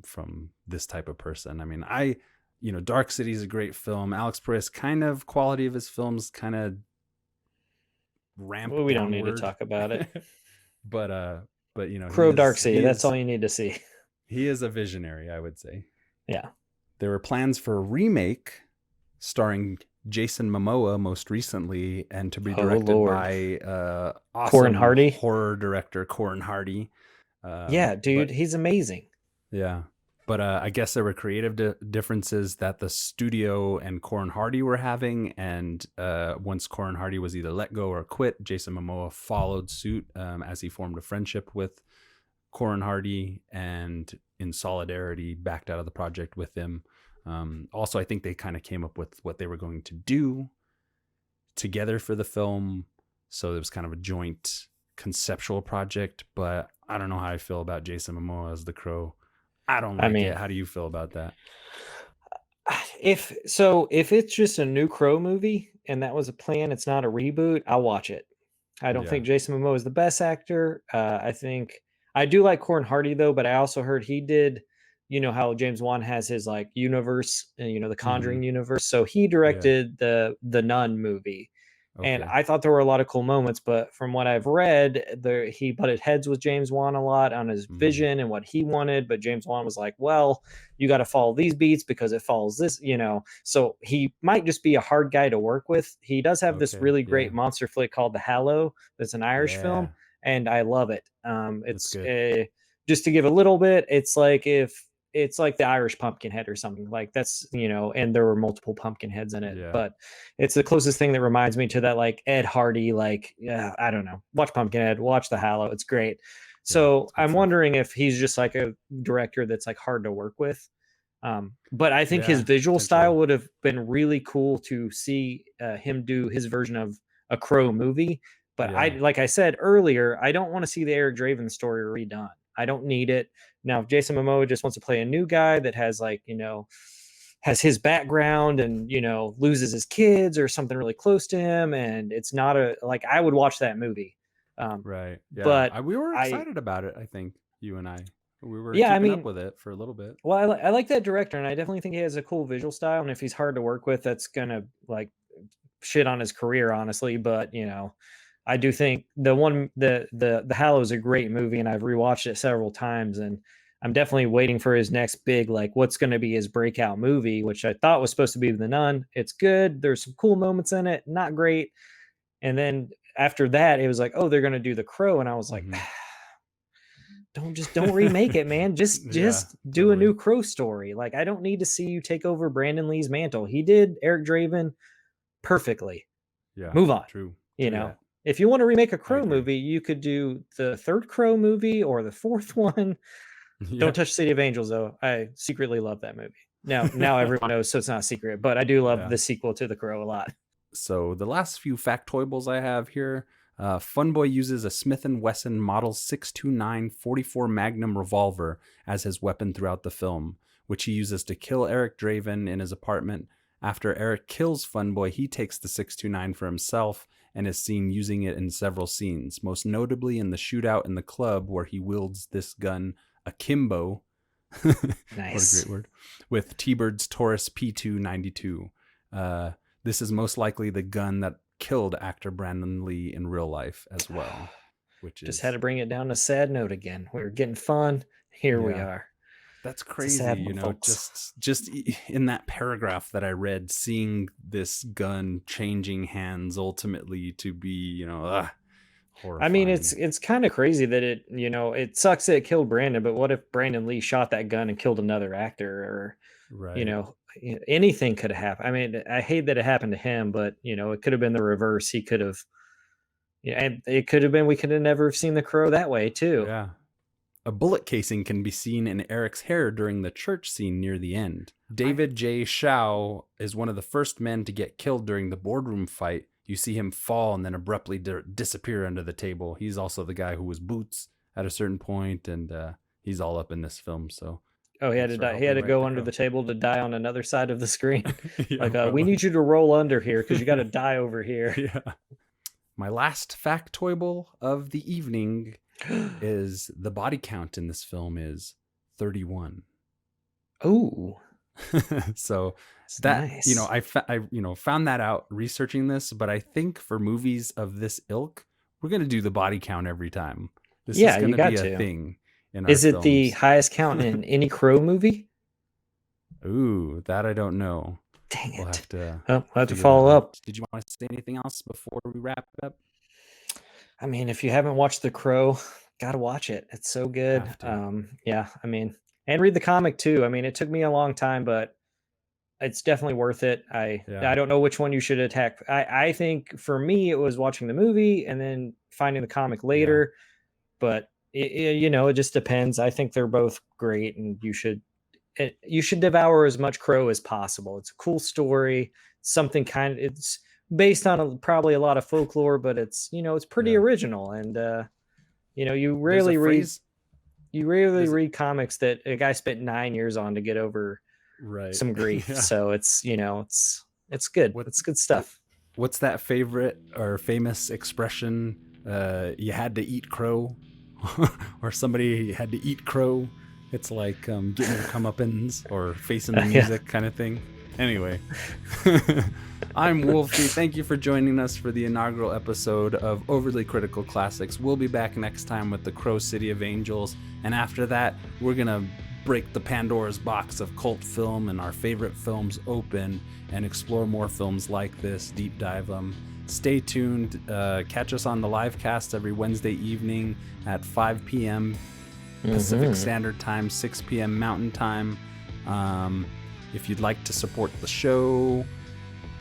this type of person. I mean, Dark City is a great film. Alex Proyas, kind of quality of his films kind of ramp. Well, we don't need to talk about it. but Crow Dark City, that's all you need to see. He is a visionary, I would say. Yeah. There were plans for a remake starring Jason Momoa most recently, and to be directed by awesome Corin Hardy, horror director Corin Hardy. He's amazing. Yeah. But I guess there were creative differences that the studio and Corin Hardy were having. And once Corin Hardy was either let go or quit, Jason Momoa followed suit as he formed a friendship with Corin Hardy and in solidarity backed out of the project with him. Also, I think they kind of came up with what they were going to do together for the film. So it was kind of a joint conceptual project. But I don't know how I feel about Jason Momoa as the Crow. I don't like it. How do you feel about that? if it's just a new Crow movie and that was a plan, it's not a reboot, I'll watch it. I don't Yeah. think Jason Momoa is the best actor. I think I do like Corin Hardy though, but I also heard he did, how James Wan has his like universe, the Conjuring universe. So he directed the Nun movie. And Okay. I thought there were a lot of cool moments, but from what I've read, he butted heads with James Wan a lot on his vision and what he wanted. But James Wan was like, well, you got to follow these beats because it follows this, So he might just be a hard guy to work with. He does have this Okay, really yeah. great monster flick called The Hallow. That's an Irish film, Yeah. and I love it. That's It's good. just to give a little bit. It's like the Irish Pumpkinhead or something like that's, and there were multiple Pumpkinheads in it, Yeah. but it's the closest thing that reminds me to that, like Ed Hardy, like, yeah, I don't know. Watch Pumpkinhead, watch The Hallow. It's great. So it's good I'm stuff. wondering if he's just like a director that's like hard to work with. But I think his Yeah, visual potentially. style would have been really cool to see him do his version of a Crow movie. But Yeah. like I said earlier, I don't want to see the Eric Draven story redone. I don't need it. Now, if Jason Momoa just wants to play a new guy that has like, has his background and, loses his kids or something really close to him, and it's not I would watch that movie. Right. Yeah. But We were excited about it, I think, you and I. We were Yeah, I keeping up mean, with it for a little bit. well, I like that director, and I definitely think he has a cool visual style. And if he's hard to work with, that's gonna like shit on his career, honestly. But I do think the Hallow is a great movie, and I've rewatched it several times, and I'm definitely waiting for his next big, like, what's going to be his breakout movie, which I thought was supposed to be The Nun. It's good. There's some cool moments in it, not great. And then after that, it was like, oh, they're going to do The Crow, and I was like, don't remake it, man. Just do a new Crow story. Like, I don't need to see you take over Brandon Lee's mantle. He did Eric Draven perfectly. Yeah. Move on. True. If you want to remake a Crow movie, you could do the third Crow movie or the fourth one. Don't touch City of Angels, though. I secretly love that movie. Now everyone knows, so it's not a secret. But I do love the sequel to The Crow a lot. So the last few factoibles I have here. Funboy uses a Smith & Wesson Model 629 44 Magnum revolver as his weapon throughout the film, which he uses to kill Eric Draven in his apartment. After Eric kills Funboy, he takes the 629 for himself and is seen using it in several scenes, most notably in the shootout in the club where he wields this gun akimbo. Nice. What a great word. With T-Bird's Taurus P292. This is most likely the gun that killed actor Brandon Lee in real life as well. Which just had to bring it down to a sad note again. We were getting fun. Here we are. That's crazy, just in that paragraph that I read, seeing this gun changing hands ultimately to be, horrifying. I mean, it's kind of crazy that it sucks that it killed Brandon, but what if Brandon Lee shot that gun and killed another actor, or anything could have happened. I mean, I hate that it happened to him, but it could have been the reverse. He could have, and it could have been, we could have never seen The Crow that way too. Yeah. A bullet casing can be seen in Eric's hair during the church scene near the end. David J. Shao is one of the first men to get killed during the boardroom fight. You see him fall and then abruptly disappear under the table. He's also the guy who was Boots at a certain point, and he's all up in this film. So, oh, he had to die. He had to go under the table to die on another side of the screen. We need you to roll under here because you got to die over here. Yeah. My last factoible of the evening is the body count in this film is 31. Oh. So that's that nice. I found that out researching this, but I think for movies of this ilk, we're going to do the body count every time. This is going to be a thing in our Is it films. the highest count in any Crow movie? Ooh, that I don't know. Dang it. We'll have to follow up. Did you want to say anything else before we wrap it up? I mean, if you haven't watched The Crow, gotta watch it. It's so good. Yeah, I mean, and read the comic too. I mean, it took me a long time, but it's definitely worth it. I don't know which one you should attack. I think for me, it was watching the movie and then finding the comic later. But it just depends. I think they're both great, and you should devour as much Crow as possible. It's a cool story. It's based on probably a lot of folklore, but it's it's pretty original, and you rarely read comics that a guy spent 9 years on to get over Right. some grief. Yeah. So it's, it's good. It's good stuff. What's that favorite or famous expression? You had to eat crow, or somebody had to eat crow. It's like getting your comeuppance or facing the Yeah. music kind of thing. Anyway, I'm Wolfie. Thank you for joining us for the inaugural episode of Overly Critical Classics. We'll be back next time with the Crow City of Angels, and after that, we're gonna break the Pandora's box of cult film and our favorite films open and explore more films like this, deep dive them. Stay tuned. Catch us on the live cast every Wednesday evening at 5 p.m. Pacific Standard Time, 6 p.m. Mountain Time. If you'd like to support the show,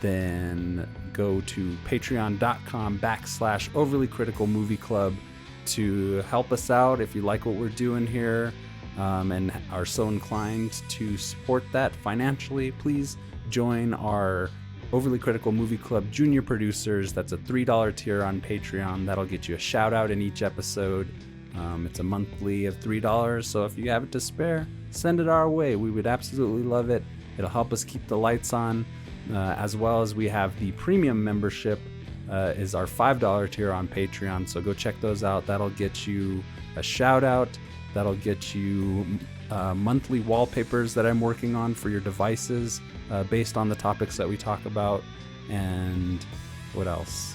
then go to patreon.com/Overly Critical Movie Club to help us out if you like what we're doing here and are so inclined to support that financially. Please join our Overly Critical Movie Club junior producers. That's a $3 tier on Patreon. That'll get you a shout out in each episode. It's a monthly of $3, so if you have it to spare, send it our way. We would absolutely love it. It'll help us keep the lights on, as well as we have the premium membership is our $5 tier on Patreon, so go check those out. That'll get you a shout out. That'll get you monthly wallpapers that I'm working on for your devices based on the topics that we talk about. And what else?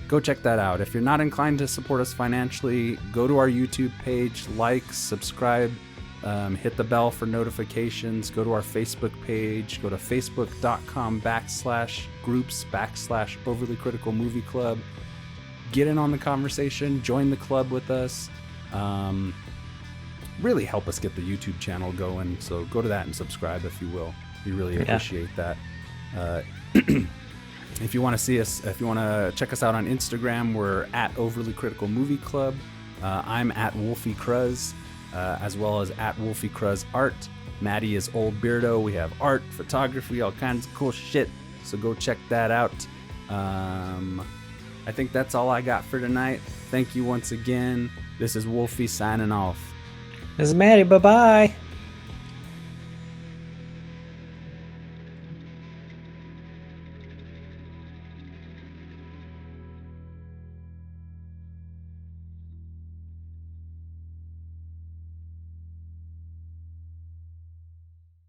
Go check that out. If you're not inclined to support us financially, go to our YouTube page, like, subscribe, hit the bell for notifications, go to our Facebook page, go to facebook.com/groups/Overly Critical Movie Club. Get in on the conversation, join the club with us. Really help us get the YouTube channel going. So go to that and subscribe if you will. We really appreciate that. If you want to see us, if you want to check us out on Instagram, we're at Overly Critical Movie Club. I'm at Wolfie Cruz, as well as at Wolfie Cruz Art. Matty is Old Beardo. We have art, photography, all kinds of cool shit. So go check that out. I think that's all I got for tonight. Thank you once again. This is Wolfie signing off. This is Matty. Bye-bye.